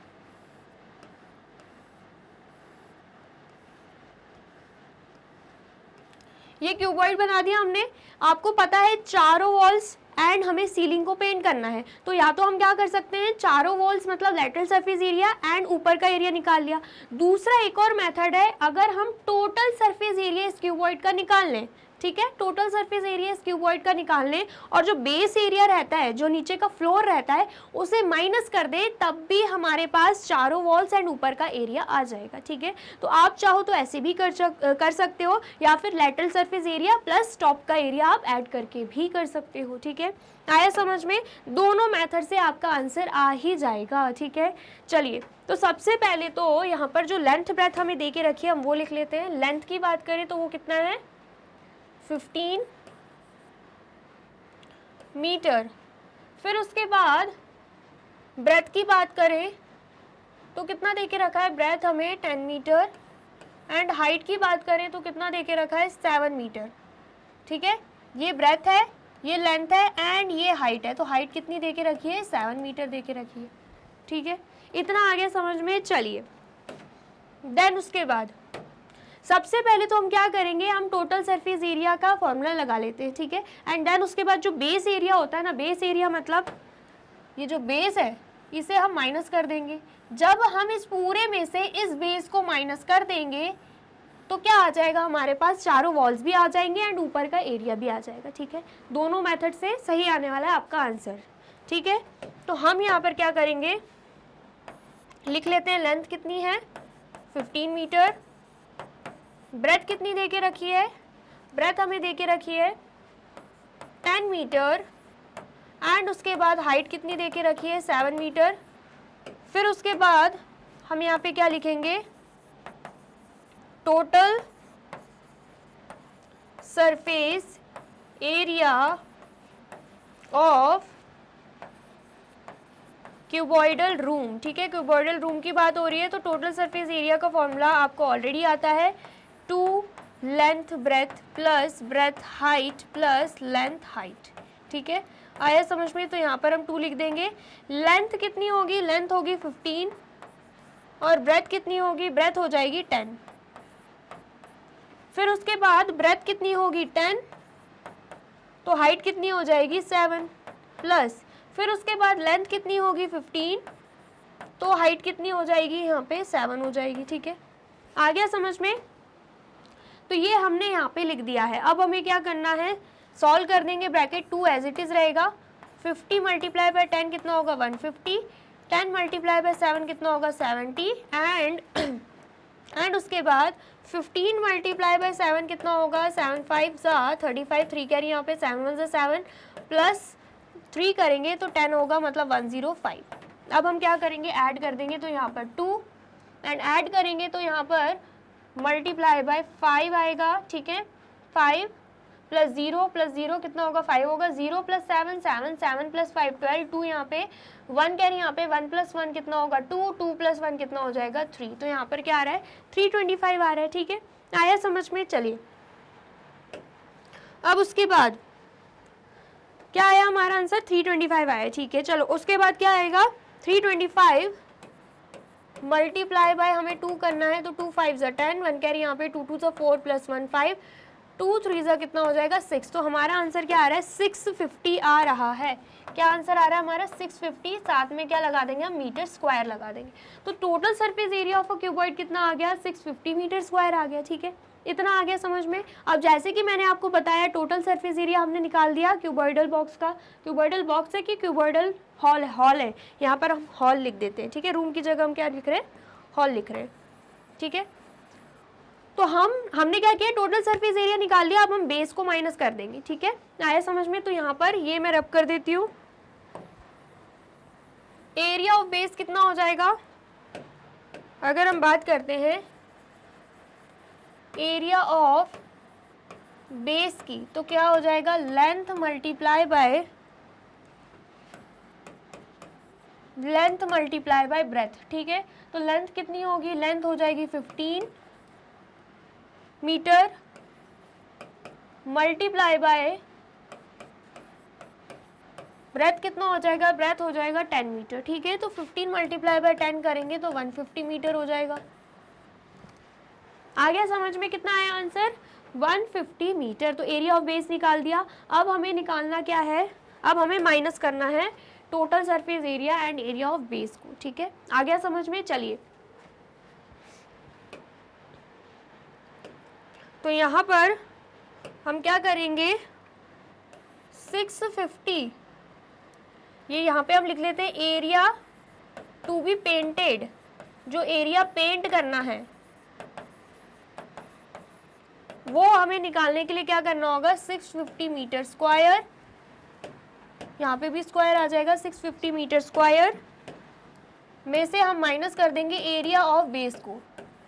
ये क्यूबॉइड बना दिया हमने। आपको पता है चारों वॉल्स एंड हमें सीलिंग को पेंट करना है, तो या तो हम क्या कर सकते हैं, चारों वॉल्स मतलब लेटरल सरफेस एरिया एंड ऊपर का एरिया निकाल लिया। दूसरा एक और मेथड है, अगर हम टोटल सरफेस एरिया इस क्यूबॉइड का निकाल लें, ठीक है, टोटल सरफेस एरिया इस क्यूबॉइड का निकाल लें, और जो बेस एरिया रहता है, जो नीचे का फ्लोर रहता है, उसे माइनस कर दें, तब भी हमारे पास चारों वॉल्स एंड ऊपर का एरिया आ जाएगा, ठीक है। तो आप चाहो तो ऐसे भी कर सकते हो, या फिर lateral surface area plus top का एरिया आप ऐड करके भी कर सकते हो, ठीक है। आया समझ में, दोनों मेथड से आपका आंसर आ ही जाएगा, ठीक है। चलिए, तो सबसे पहले तो यहाँ पर जो लेंथ ब्रेथ हमें दे के रखी है हम वो लिख लेते हैं। लेंथ की बात करें तो वो कितना है 15 मीटर। फिर उसके बाद ब्रेथ की बात करें तो कितना दे के रखा है, ब्रेथ हमें 10 मीटर, एंड हाइट की बात करें तो कितना दे के रखा है 7 मीटर, ठीक है। ये ब्रेथ है, ये लेंथ है, एंड ये हाइट है, तो हाइट कितनी दे के रखी है 7 मीटर दे के रखी है, ठीक है। इतना आगे समझ में। चलिए देन उसके बाद सबसे पहले तो हम क्या करेंगे, हम टोटल सरफेस एरिया का फॉर्मूला लगा लेते हैं, ठीक है। एंड देन उसके बाद जो बेस एरिया होता है ना, बेस एरिया मतलब ये जो बेस है इसे हम माइनस कर देंगे। जब हम इस पूरे में से इस बेस को माइनस कर देंगे तो क्या आ जाएगा, हमारे पास चारों वॉल्स भी आ जाएंगे एंड ऊपर का एरिया भी आ जाएगा, ठीक है। दोनों मेथड से सही आने वाला है आपका आंसर, ठीक है। तो हम यहाँ पर क्या करेंगे, लिख लेते हैं लेंथ कितनी है 15 मीटर, ब्रेथ कितनी दे के रखी है, ब्रेथ हमें दे के रखी है 10 मीटर, एंड उसके बाद हाइट कितनी दे के रखी है 7 मीटर। फिर उसके बाद हम यहाँ पे क्या लिखेंगे, total surface area of cuboidal room. ठीक है, क्यूबॉइडल रूम की बात हो रही है तो टोटल सरफेस एरिया का फॉर्मूला आपको ऑलरेडी आता है, 2 length breadth plus breadth height plus length height. ठीक है, आया समझ में? तो यहाँ पर हम 2 लिख देंगे। लेंथ कितनी होगी, लेंथ होगी 15 और ब्रेथ कितनी होगी, ब्रेथ हो जाएगी 10। फिर उसके बाद ब्रेथ कितनी होगी 10, तो हाइट कितनी हो जाएगी 7 प्लस, फिर उसके बाद लेंथ कितनी होगी 15, तो हाइट कितनी हो जाएगी यहाँ पे 7 हो जाएगी। ठीक है, आ गया समझ में? तो ये हमने यहाँ पे लिख दिया है। अब हमें क्या करना है, सॉल्व कर देंगे। ब्रैकेट 2 एज इट इज रहेगा, 50 मल्टीप्लाई बाय 10 कितना होगा 150, 10 मल्टीप्लाई बाय 7 कितना होगा 70, एंड उसके बाद 15 मल्टीप्लाई बाय 7 कितना होगा 7 5 35, 3 कैरी यहाँ पे 7 1 7 प्लस 3 करेंगे तो 10 होगा, मतलब 105। अब हम क्या करेंगे, ऐड कर देंगे, तो यहाँ पर 2 एंड ऐड करेंगे तो यहाँ पर मल्टीप्लाई बाय 5 आएगा। ठीक है, 5 प्लस 0 कितना होगा 5 होगा, 0 प्लस 7 7 7 प्लस 5 12, 2 यहाँ पे 1 कैरी यहाँ पे 1 प्लस 1 कितना होगा 2, 2 प्लस 1 कितना हो जाएगा 3, तो यहाँ पर क्या आ रहा है 325 आ रहा है। ठीक है, आया समझ में? चलिए अब उसके बाद क्या आया हमारा आंसर 325 आया। ठीक है, चलो उसके बाद क्या आएगा 325 मल्टीप्लाई बाय हमें 2 करना है, तो 2 5 10, 1 कैरी यहाँ पे 2 2 4 प्लस 1 5, 2 3 कितना हो जाएगा 6, तो हमारा आंसर क्या आ रहा है 650 आ रहा है। क्या आंसर आ रहा है हमारा 650, साथ में क्या लगा देंगे हम मीटर स्क्वायर लगा देंगे, तो total surface area of a cuboid कितना आ गया 650 मीटर स्क्वायर आ गया। ठीक है, इतना आ गया समझ में? अब जैसे कि मैंने आपको बताया टोटल सरफेस एरिया हमने निकाल दिया क्यूबॉइडल बॉक्स का। क्यूबॉइडल बॉक्स है कि क्यूबॉइडल हॉल है, यहाँ पर हम हॉल लिख देते हैं। ठीक है, रूम की जगह हम क्या लिख रहे हैं, हॉल लिख रहे हैं। ठीक है, तो हमने क्या किया, टोटल सरफेस एरिया निकाल लिया। अब हम बेस को माइनस कर देंगे। ठीक है, आया समझ में? तो यहाँ पर ये मैं रब कर देती हूँ, एरिया ऑफ बेस कितना हो जाएगा, अगर हम बात करते हैं एरिया ऑफ बेस की, तो क्या हो जाएगा लेंथ मल्टीप्लाई बाय ब्रेथ। ठीक है, तो लेंथ कितनी होगी, लेंथ हो जाएगी 15 मीटर मल्टीप्लाई बाय ब्रेथ कितना हो जाएगा, ब्रेथ हो जाएगा 10 मीटर। ठीक है, तो 15 मल्टीप्लाई बाय 10 करेंगे तो 150 मीटर हो जाएगा। आ गया समझ में? कितना आया आंसर 150 मीटर। तो एरिया ऑफ बेस निकाल दिया। अब हमें निकालना क्या है, अब हमें माइनस करना है total surface area and area of base को। ठीक है, आ गया समझ में? चलिए, तो यहाँ पर हम क्या करेंगे 650, ये यहाँ पे हम लिख लेते हैं एरिया टू बी पेंटेड, जो एरिया पेंट करना है वो हमें निकालने के लिए क्या करना होगा 650 मीटर स्क्वायर, यहाँ पे भी स्क्वायर आ जाएगा 650 मीटर स्क्वायर में से हम माइनस कर देंगे एरिया ऑफ बेस को।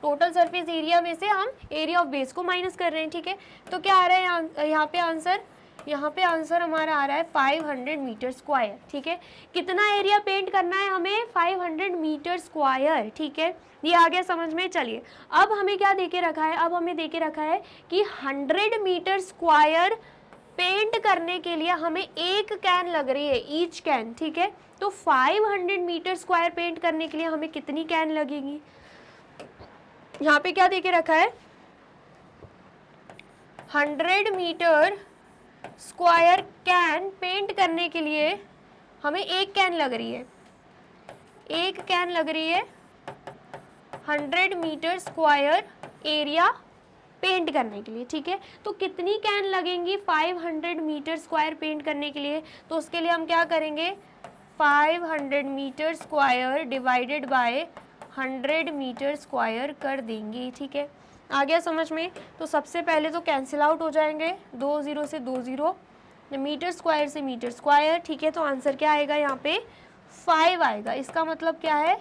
टोटल सरफेस एरिया में से हम एरिया ऑफ बेस को माइनस कर रहे हैं। ठीक है, तो क्या आ रहा है यहाँ पे आंसर, यहाँ पे आंसर हमारा आ रहा है 500 मीटर स्क्वायर। ठीक है, कितना एरिया पेंट करना है हमें 500 मीटर स्क्वायर। ठीक है, ये आ गया समझ में? चलिए, अब हमें क्या देके रखा है, अब हमें देके रखा है कि 100 मीटर स्क्वायर पेंट करने के लिए हमें एक कैन लग रही है, ईच कैन। ठीक है, तो 500 मीटर स्क्वायर पेंट करने के लिए हमें कितनी कैन लगेगी, यहाँ पे क्या देके रखा है 100 मीटर स्क्वायर कैन पेंट करने के लिए हमें एक कैन लग रही है, एक कैन लग रही है 100 मीटर स्क्वायर एरिया पेंट करने के लिए। ठीक है, तो कितनी कैन लगेंगी 500 मीटर स्क्वायर पेंट करने के लिए, तो उसके लिए हम क्या करेंगे 500 metre square divided by 100 metre square कर देंगे। ठीक है, आ गया समझ में? तो सबसे पहले तो कैंसिल आउट हो जाएंगे, 2 0 से 2 0, मीटर स्क्वायर से मीटर स्क्वायर। ठीक है, तो आंसर क्या आएगा यहाँ पे 5 आएगा। इसका मतलब क्या है,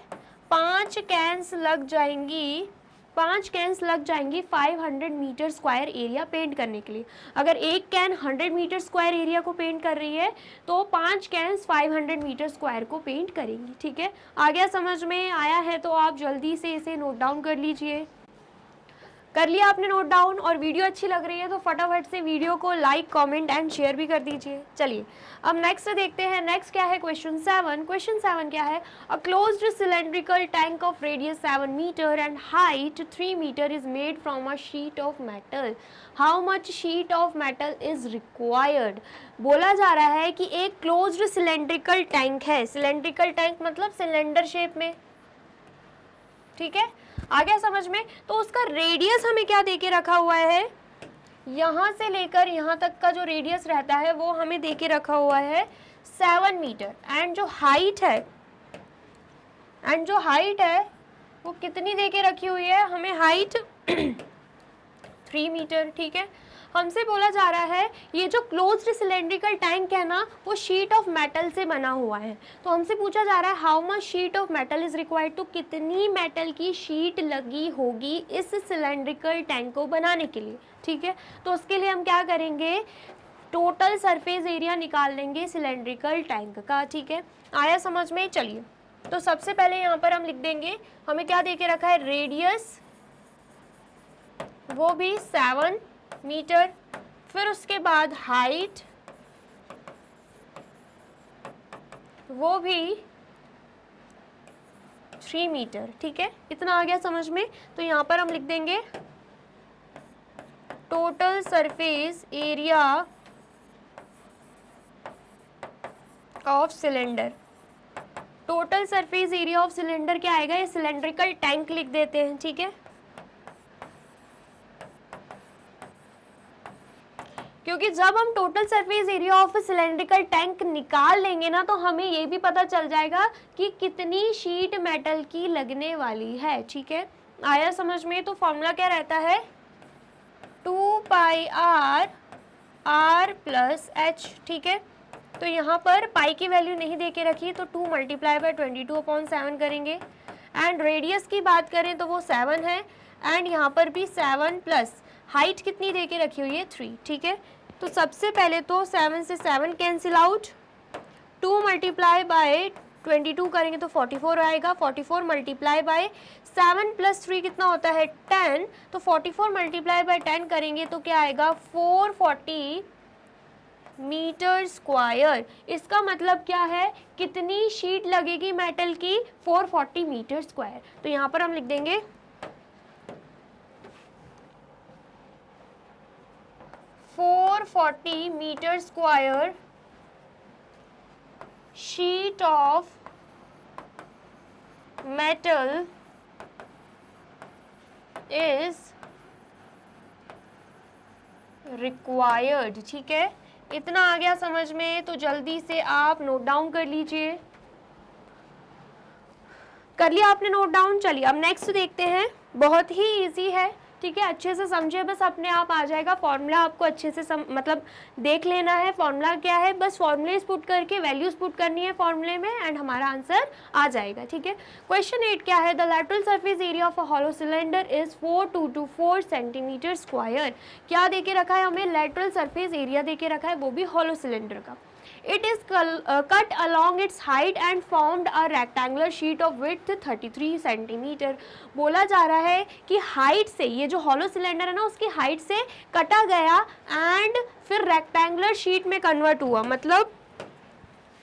5 कैंस लग जाएंगी, 5 कैंस लग जाएंगी 500 मीटर स्क्वायर एरिया पेंट करने के लिए। अगर एक कैन 100 मीटर स्क्वायर एरिया को पेंट कर रही है तो 5 कैंस 500 मीटर स्क्वायर को पेंट करेंगी। ठीक है, आ गया समझ में? आया है तो आप जल्दी से इसे नोट डाउन कर लीजिए। कर लिया आपने नोट डाउन? और वीडियो अच्छी लग रही है तो फटाफट से वीडियो को लाइक, कमेंट एंड शेयर भी कर दीजिए। चलिए अब नेक्स्ट देखते हैं। नेक्स्ट क्या है, क्वेश्चन 7। क्वेश्चन 7 क्या है, a closed cylindrical tank of radius 7 metre and height 3 metre is made from a sheet of metal. How much sheet of metal is required. बोला जा रहा है कि एक क्लोज्ड सिलेंड्रिकल टैंक है, सिलेंड्रिकल टैंक मतलब सिलेंडर शेप में। ठीक है, आ गया समझ में? तो उसका रेडियस हमें क्या देके रखा हुआ है, यहाँ से लेकर यहाँ तक का जो रेडियस रहता है वो हमें देके रखा हुआ है 7 मीटर। एंड जो हाइट है वो कितनी देके रखी हुई है, हमें हाइट 3 मीटर। ठीक है, हमसे बोला जा रहा है ये जो क्लोज्ड सिलेंड्रिकल टैंक है ना वो शीट ऑफ मेटल से बना हुआ है। तो हमसे पूछा जा रहा है how much sheet of metal is required, तो कितनी मेटल की शीट लगी होगी इस सिलेंड्रिकल टैंक को बनाने के लिए। ठीक है, तो उसके लिए हम क्या करेंगे, टोटल सरफेस एरिया निकाल लेंगे सिलेंड्रिकल टैंक का। ठीक है, आया समझ में? चलिए तो सबसे पहले यहाँ पर हम लिख देंगे, हमें क्या देके रखा है, रेडियस वो भी 7 मीटर, फिर उसके बाद हाइट वो भी 3 मीटर। ठीक है, इतना आ गया समझ में? तो यहाँ पर हम लिख देंगे total surface area of cylinder. Total surface area of cylinder क्या आएगा, ये सिलेंड्रिकल टैंक लिख देते हैं। ठीक है, क्योंकि जब हम total surface area of cylindrical tank निकाल लेंगे ना तो हमें ये भी पता चल जाएगा कि कितनी शीट मेटल की लगने वाली है। ठीक है, आया समझ में? तो फॉर्मूला क्या रहता है, 2 पाई आर आर प्लस एच। ठीक है, तो यहाँ पर पाई की वैल्यू नहीं दे के रखी तो 2 मल्टीप्लाई बाय 22/7 करेंगे। एंड रेडियस की बात करें तो वो 7 है, एंड यहाँ पर भी 7 प्लस हाइट कितनी दे के रखी हुई है, 3। ठीक है, तो सबसे पहले तो 7 से 7 कैंसिल आउट, 2 मल्टीप्लाई बाय 22 करेंगे तो 44 आएगा। 44 मल्टीप्लाई बाय 7 प्लस 3 कितना होता है, 10। तो 44 मल्टीप्लाई बाय 10 करेंगे तो क्या आएगा, 440 मीटर स्क्वायर। इसका मतलब क्या है, कितनी शीट लगेगी मेटल की, 440 मीटर स्क्वायर। तो यहाँ पर हम लिख देंगे 440 metre square sheet of metal is required। ठीक है, इतना आ गया समझ में? तो जल्दी से आप नोट डाउन कर लीजिए। कर लिया आपने नोट डाउन? चलिए अब नेक्स्ट देखते हैं, बहुत ही इजी है। ठीक है, अच्छे से समझिए, बस अपने आप आ जाएगा। फॉर्मूला आपको अच्छे से मतलब देख लेना है, फॉर्मूला क्या है, बस फॉर्मूलेज पुट करके वैल्यूज पुट करनी है फॉर्मूले में एंड हमारा आंसर आ जाएगा। ठीक है, क्वेश्चन 8 क्या है, the lateral surface area of a hollow cylinder is 424 centimetre square. क्या देके रखा है हमें, लैटरल सरफेस एरिया देके रखा है, वो भी हॉलो सिलेंडर का। It is cut along its height and formed a rectangular sheet of width 33 centimetre. बोला जा रहा है कि हाइट से, ये जो हॉलो सिलेंडर है ना उसकी हाइट से कटा गया एंड फिर रेक्टेंगुलर शीट में कन्वर्ट हुआ। मतलब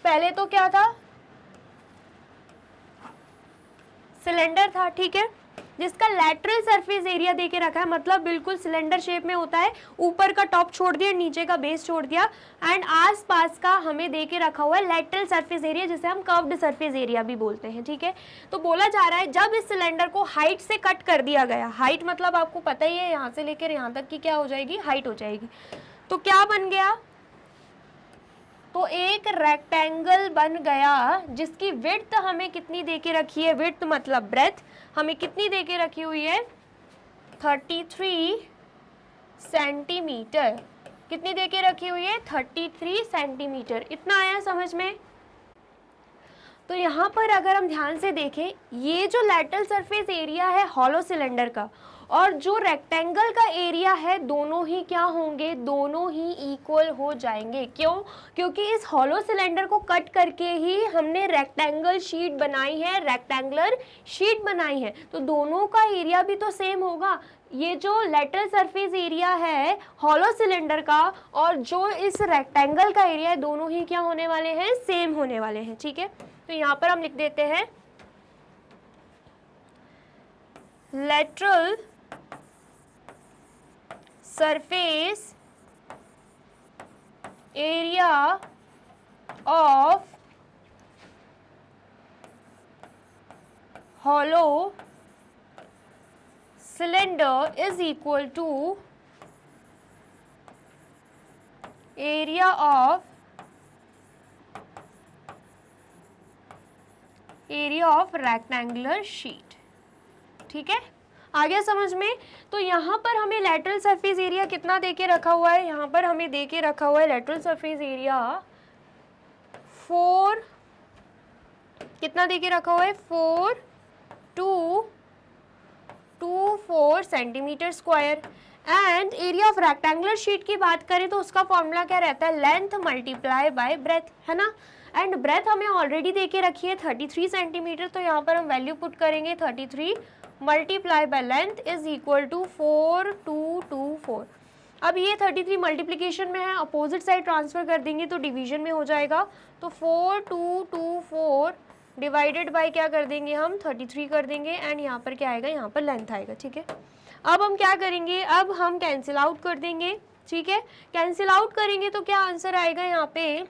पहले तो क्या था, सिलेंडर था। ठीक है, जिसका लैटरल सरफेस एरिया देके रखा है, मतलब बिल्कुल सिलेंडर शेप में होता है, ऊपर का टॉप छोड़ दिया, नीचे का बेस छोड़ दिया, एंड आसपास का हमें देके रखा हुआ है लैटरल सरफेस एरिया, जिसे हम कर्व्ड सरफेस एरिया भी बोलते हैं। ठीक है, तो बोला जा रहा है जब इस सिलेंडर को हाइट से कट कर दिया गया, हाइट मतलब आपको पता ही है, यहाँ से लेकर यहाँ तक की क्या हो जाएगी, हाइट हो जाएगी, तो क्या बन गया, तो एक रेक्टेंगल बन गया जिसकी विड्थ हमें कितनी दे के रखी है, विड्थ मतलब ब्रेथ हमें कितनी दे के रखी हुई है 33 सेंटीमीटर। कितनी दे के रखी हुई है 33 सेंटीमीटर। इतना आया समझ में। तो यहाँ पर अगर हम ध्यान से देखें, ये जो लैटरल सरफेस एरिया है हॉलो सिलेंडर का और जो रेक्टेंगल का एरिया है, दोनों ही क्या होंगे, दोनों ही इक्वल हो जाएंगे। क्यों? क्योंकि इस हॉलो सिलेंडर को कट करके ही हमने रेक्टेंगल शीट बनाई है, रेक्टेंगुलर शीट बनाई है, तो दोनों का एरिया भी तो सेम होगा। ये जो लेटरल सरफेस एरिया है हॉलो सिलेंडर का और जो इस रेक्टेंगल का एरिया है, दोनों ही क्या होने वाले हैं, सेम होने वाले हैं। ठीक है, तो यहाँ पर हम लिख देते हैं lateral surface area of hollow cylinder is equal to area of rectangular sheet। ठीक है, आ गया समझ में। तो यहाँ पर हमें लेटरल सरफेस एरिया कितना देके रखा हुआ है, यहाँ पर हमें देके रखा हुआ है लेटरल सरफेस एरिया 4, कितना देके रखा हुआ है 4 centimetre square. And area of rectangular sheet की बात करें तो उसका फॉर्मूला क्या रहता है, लेंथ मल्टीप्लाई बाय ब्रेथ, है ना। एंड ब्रेथ हमें ऑलरेडी देके रखी है 33 सेंटीमीटर, तो यहाँ पर हम वैल्यू पुट करेंगे 33 multiply by length is equal to 4224। अब ये 33 मल्टीप्लिकेशन में है, अपोजिट साइड ट्रांसफर कर देंगे तो डिवीजन में हो जाएगा। तो 4224 डिवाइडेड बाय क्या कर देंगे हम 33 कर देंगे एंड यहाँ पर क्या आएगा, यहाँ पर लेंथ आएगा। ठीक है, अब हम क्या करेंगे, अब हम कैंसिल आउट कर देंगे। ठीक है, कैंसिल आउट करेंगे तो क्या आंसर आएगा, यहाँ पे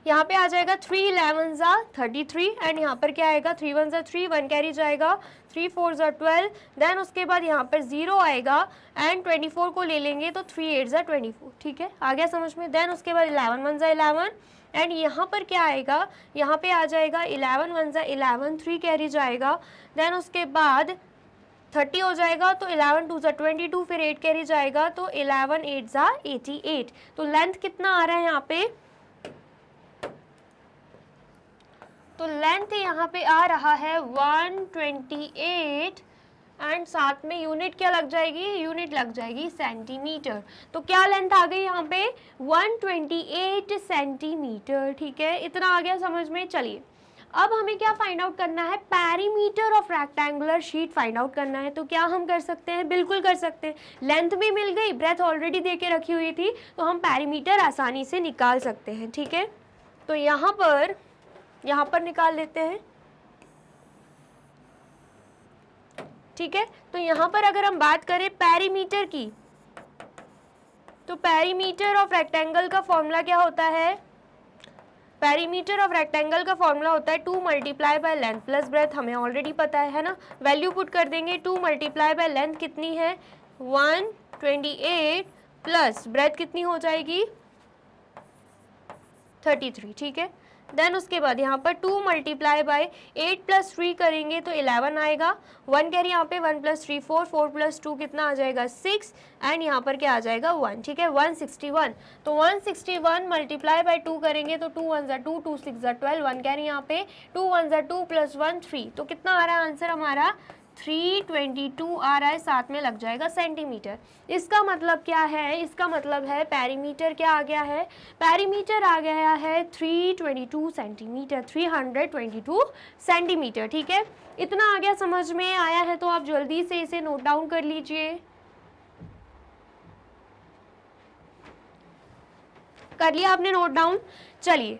आ जाएगा 3 11 33 एंड यहाँ पर क्या आएगा 3 1 3, 1 कैरी जाएगा, 3 4 12, देन उसके बाद यहाँ पर 0 आएगा एंड 24 को ले लेंगे तो 3 8 24। ठीक है, आ गया समझ में। देन उसके बाद 11 1 11 एंड यहाँ पर क्या आएगा, यहाँ पे आ जाएगा 11 1 11, 3 कैरी जाएगा, देन उसके बाद 30 हो जाएगा तो 11 2 22, फिर 8 कैरी जाएगा तो 11 8 88। तो लेंथ कितना आ रहा है यहाँ पे, तो लेंथ यहाँ पे आ रहा है 128 एंड साथ में यूनिट क्या लग जाएगी, यूनिट लग जाएगी सेंटीमीटर। तो क्या लेंथ आ गई यहाँ पे 128 सेंटीमीटर। ठीक है, इतना आ गया समझ में। चलिए अब हमें क्या फाइंड आउट करना है, perimeter of rectangular sheet find out करना है। तो क्या हम कर सकते हैं, बिल्कुल कर सकते हैं। लेंथ भी मिल गई, ब्रेथ ऑलरेडी दे के रखी हुई थी, तो हम पेरीमीटर आसानी से निकाल सकते हैं। ठीक है, तो यहाँ पर निकाल लेते हैं। ठीक है, तो यहाँ पर अगर हम बात करें पेरीमीटर की, तो पेरीमीटर ऑफ रेक्टेंगल का फॉर्मूला क्या होता है, पेरीमीटर ऑफ रेक्टेंगल का फॉर्मूला होता है 2 multiply by length plus breadth, हमें ऑलरेडी पता है ना। वैल्यू पुट कर देंगे, 2 मल्टीप्लाई बाय लेंथ कितनी है 128 प्लस ब्रेथ कितनी हो जाएगी 33। ठीक है, देन उसके बाद यहाँ पर 2 मल्टीप्लाई बाय 8 प्लस 3 करेंगे तो 11 आएगा, 1 कैरी यहाँ पे 1 प्लस 3 4, 4 प्लस 2 कितना आ जाएगा 6 एंड यहाँ पर क्या आ जाएगा 1। ठीक है, 161। तो 161 मल्टीप्लाई बाय 2 करेंगे तो 2 1 2, 2 6 12, 1 कैरी यहाँ पे 2 1 2 प्लस 1 3, तो कितना आ रहा है आंसर हमारा 322 आ रहा है, साथ में लग जाएगा सेंटीमीटर। इसका मतलब क्या है, इसका मतलब है पेरीमीटर क्या आ गया है, पेरीमीटर आ गया है 322 सेंटीमीटर, 322 सेंटीमीटर। ठीक है, इतना आ गया, समझ में आया है तो आप जल्दी से इसे नोट डाउन कर लीजिए। कर लिया आपने नोट डाउन। चलिए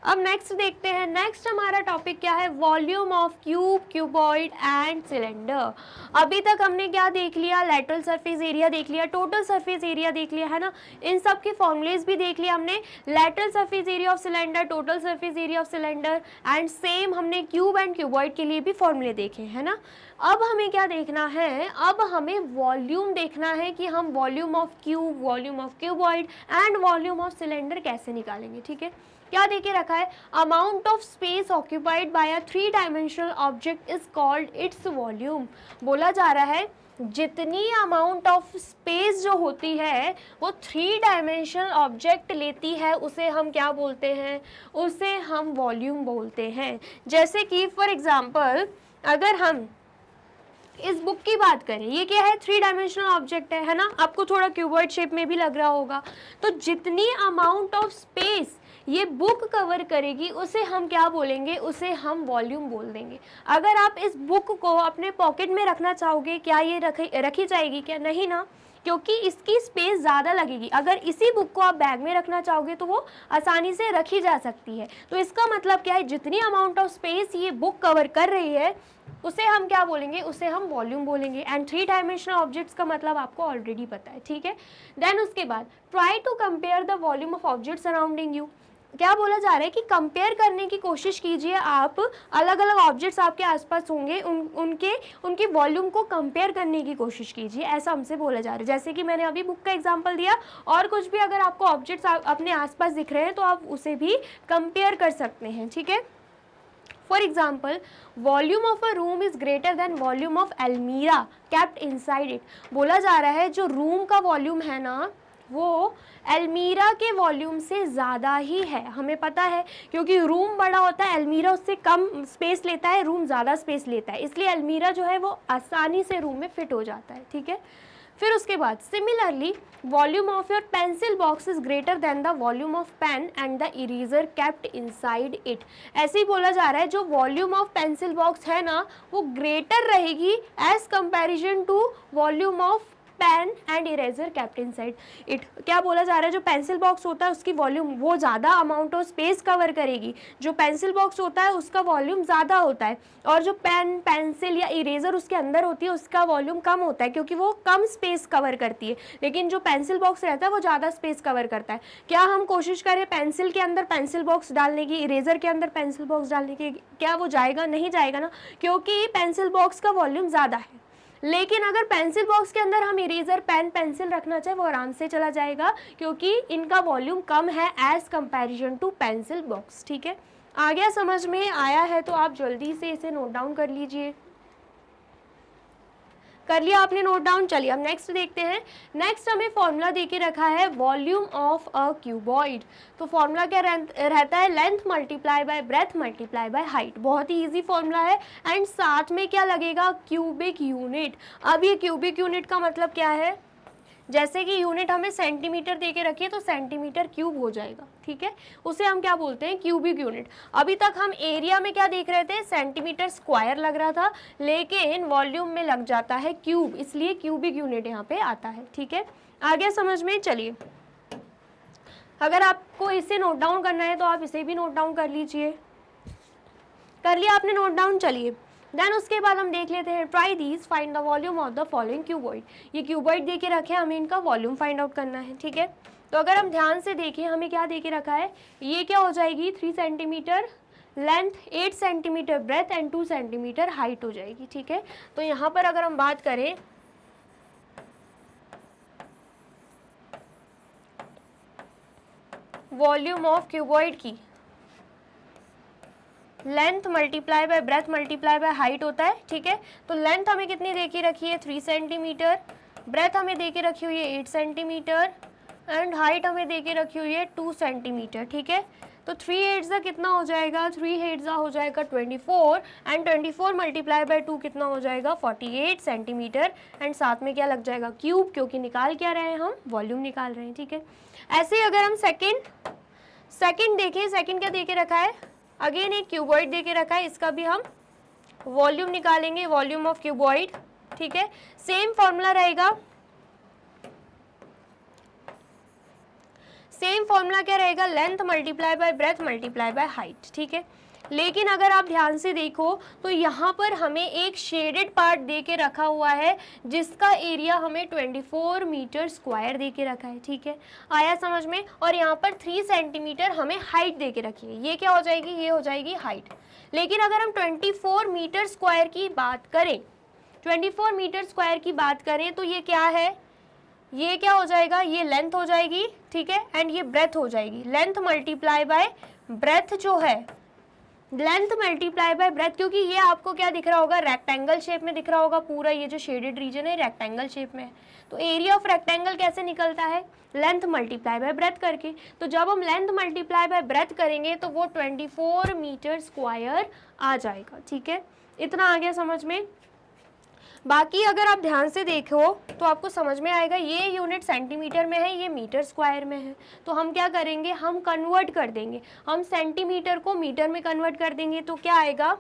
अब नेक्स्ट देखते हैं, नेक्स्ट हमारा टॉपिक क्या है, volume of cube, cuboid and cylinder. अभी तक हमने क्या देख लिया, लेटरल सरफेस एरिया देख लिया, टोटल सरफेस एरिया देख लिया है ना, इन सब के फॉर्मूलेज भी देख लिया हमने, lateral surface area of cylinder, total surface area of cylinder and same हमने क्यूब एंड क्यूबॉइड के लिए भी फॉर्मूले देखे है ना। अब हमें क्या देखना है, अब हमें वॉल्यूम देखना है कि हम volume of cube, volume of cuboid and volume of cylinder कैसे निकालेंगे। ठीक है, क्या देके रखा है, amount of space occupied bye a 3 dimensional object is called its volume. बोला जा रहा है जितनी अमाउंट ऑफ स्पेस जो होती है वो 3 डायमेंशनल ऑब्जेक्ट लेती है उसे हम क्या बोलते हैं, उसे हम वॉल्यूम बोलते हैं। जैसे कि फॉर एग्जांपल अगर हम इस बुक की बात करें, ये क्या है, 3 डायमेंशनल ऑब्जेक्ट है ना, आपको थोड़ा क्यूबॉइड शेप में भी लग रहा होगा। तो जितनी अमाउंट ऑफ स्पेस ये बुक कवर करेगी उसे हम क्या बोलेंगे, उसे हम वॉल्यूम बोल देंगे। अगर आप इस बुक को अपने पॉकेट में रखना चाहोगे, क्या ये रखी जाएगी क्या, नहीं ना, क्योंकि इसकी स्पेस ज़्यादा लगेगी। अगर इसी बुक को आप बैग में रखना चाहोगे तो वो आसानी से रखी जा सकती है। तो इसका मतलब क्या है, जितनी अमाउंट ऑफ स्पेस ये बुक कवर कर रही है उसे हम क्या बोलेंगे, उसे हम वॉल्यूम बोलेंगे। एंड 3 डायमेंशनल ऑब्जेक्ट्स का मतलब आपको ऑलरेडी पता है। ठीक है, देन उसके बाद try to compare the volume of object surrounding you. क्या बोला जा रहा है कि कंपेयर करने की कोशिश कीजिए आप, अलग अलग ऑब्जेक्ट्स आपके आसपास होंगे, उनके वॉल्यूम को कंपेयर करने की कोशिश कीजिए, ऐसा हमसे बोला जा रहा है। जैसे कि मैंने अभी बुक का एग्जांपल दिया, और कुछ भी अगर आपको ऑब्जेक्ट्स अपने आसपास दिख रहे हैं तो आप उसे भी कंपेयर कर सकते हैं। ठीक है, for example volume of a room is greater then volume of अलमीरा कैप्ट इनसाइड इट। बोला जा रहा है जो रूम का वॉल्यूम है ना वो अलमीरा के वॉल्यूम से ज़्यादा ही है, हमें पता है, क्योंकि रूम बड़ा होता है, अलमीरा उससे कम स्पेस लेता है, रूम ज़्यादा स्पेस लेता है, इसलिए अलमीरा जो है वो आसानी से रूम में फिट हो जाता है। ठीक है, फिर उसके बाद similarly volume of your pencil box is greater than the volume of pen and the eraser kept inside it. ऐसे ही बोला जा रहा है जो वॉल्यूम ऑफ पेंसिल बॉक्स है ना वो ग्रेटर रहेगी as comparison to volume of pen and eraser kept inside it. क्या बोला जा रहा है, जो पेंसिल बॉक्स होता है उसकी वॉल्यूम वो ज़्यादा अमाउंट ऑफ स्पेस कवर करेगी, जो पेंसिल बॉक्स होता है उसका वॉल्यूम ज़्यादा होता है, और जो पेन, पेंसिल या इरेजर उसके अंदर होती है उसका वॉल्यूम कम होता है, क्योंकि वो कम स्पेस कवर करती है, लेकिन जो पेंसिल बॉक्स रहता है वो ज़्यादा स्पेस कवर करता है। क्या हम कोशिश करें पेंसिल के अंदर पेंसिल बॉक्स डालने की, इरेजर के अंदर पेंसिल बॉक्स डालने की, क्या वो जाएगा, नहीं जाएगा ना, क्योंकि पेंसिल बॉक्स का वॉल्यूम ज़्यादा है। लेकिन अगर पेंसिल बॉक्स के अंदर हम इरेजर, पेन, पेंसिल रखना चाहे वो आराम से चला जाएगा, क्योंकि इनका वॉल्यूम कम है as comparison to pencil box. ठीक है, आ गया, समझ में आया है तो आप जल्दी से इसे नोट डाउन कर लीजिए। कर लिया आपने नोट डाउन। चलिए अब नेक्स्ट देखते हैं। नेक्स्ट हमें फॉर्मूला दे के रखा है वॉल्यूम ऑफ अ क्यूबॉइड। तो फॉर्मूला क्या रहता है, length multiply by breadth multiply by height. बहुत ही इजी फॉर्मूला है। एंड साथ में क्या लगेगा, क्यूबिक यूनिट। अब ये क्यूबिक यूनिट का मतलब क्या है, जैसे कि यूनिट हमें सेंटीमीटर दे के रखिए तो सेंटीमीटर क्यूब हो जाएगा। ठीक है, उसे हम क्या बोलते हैं, क्यूबिक यूनिट। अभी तक हम एरिया में क्या देख रहे थे, सेंटीमीटर स्क्वायर लग रहा था, लेकिन वॉल्यूम में लग जाता है क्यूब, इसलिए क्यूबिक यूनिट यहाँ पे आता है। ठीक है, आगे समझ में। चलिए अगर आपको इसे नोट डाउन करना है तो आप इसे भी नोट डाउन कर लीजिए। कर लिया आपने नोट डाउन। चलिए देन उसके बाद हम देख लेते हैं, try these find the volume of the following cuboid. ये क्यूबॉइड दे के रखे, हमें इनका वॉल्यूम फाइंड आउट करना है। ठीक है, तो अगर हम ध्यान से देखें हमें क्या दे के रखा है, ये क्या हो जाएगी, 3 centimetre length, 8 centimetre breath and 2 centimetre height हो जाएगी। ठीक है, तो यहाँ पर अगर हम बात करें वॉल्यूम ऑफ क्यूबॉइड की, length multiply by breadth multiply by height होता है। ठीक है, तो लेंथ हमें कितनी दे के रखी है, 3 सेंटीमीटर, ब्रेथ हमें दे के रखी हुई है 8 सेंटीमीटर एंड हाइट हमें दे के रखी हुई है 2 सेंटीमीटर। ठीक है, तो 3 8 कितना हो जाएगा, 3 8 हो जाएगा 24 एंड 24 मल्टीप्लाई बाय 2 कितना हो जाएगा, 48 सेंटीमीटर एंड साथ में क्या लग जाएगा, क्यूब, क्योंकि निकाल क्या रहे हैं हम, वॉल्यूम निकाल रहे हैं। ठीक है, ऐसे ही अगर हम सेकंड देखें, सेकंड क्या दे के रखा है, अगेन एक क्यूबॉइड दे के रखा है, इसका भी हम वॉल्यूम निकालेंगे, वॉल्यूम ऑफ क्यूबॉइड। ठीक है, सेम फॉर्मूला रहेगा, सेम फॉर्मूला क्या रहेगा, length multiply by breadth multiply by height, ठीक है। लेकिन अगर आप ध्यान से देखो तो यहाँ पर हमें एक शेडेड पार्ट दे के रखा हुआ है जिसका एरिया हमें 24 मीटर स्क्वायर दे के रखा है, ठीक है, आया समझ में। और यहाँ पर 3 सेंटीमीटर हमें हाइट दे के रखी है, ये क्या हो जाएगी, ये हो जाएगी हाइट। लेकिन अगर हम 24 मीटर स्क्वायर की बात करें, 24 मीटर स्क्वायर की बात करें तो ये क्या है, ये क्या हो जाएगा, ये लेंथ हो जाएगी, ठीक है, एंड ये ब्रेथ हो जाएगी। लेंथ मल्टीप्लाई बाय ब्रेथ जो है, लेंथ मल्टीप्लाई बाय ब्रेथ, क्योंकि ये आपको क्या दिख रहा होगा, रेक्टेंगल शेप में दिख रहा होगा, पूरा ये जो शेडेड रीजन है रेक्टेंगल शेप में है। तो एरिया ऑफ रेक्टेंगल कैसे निकलता है, लेंथ मल्टीप्लाई बाय ब्रेथ करके। तो जब हम लेंथ मल्टीप्लाई बाय ब्रेथ करेंगे तो वो 24 मीटर स्क्वायर आ जाएगा, ठीक है, इतना आ गया समझ में। बाकी अगर आप ध्यान से देखो तो आपको समझ में आएगा, ये यूनिट सेंटीमीटर में है, ये मीटर स्क्वायर में है। तो हम क्या करेंगे, हम कन्वर्ट कर देंगे, हम सेंटीमीटर को मीटर में कन्वर्ट कर देंगे। तो क्या आएगा,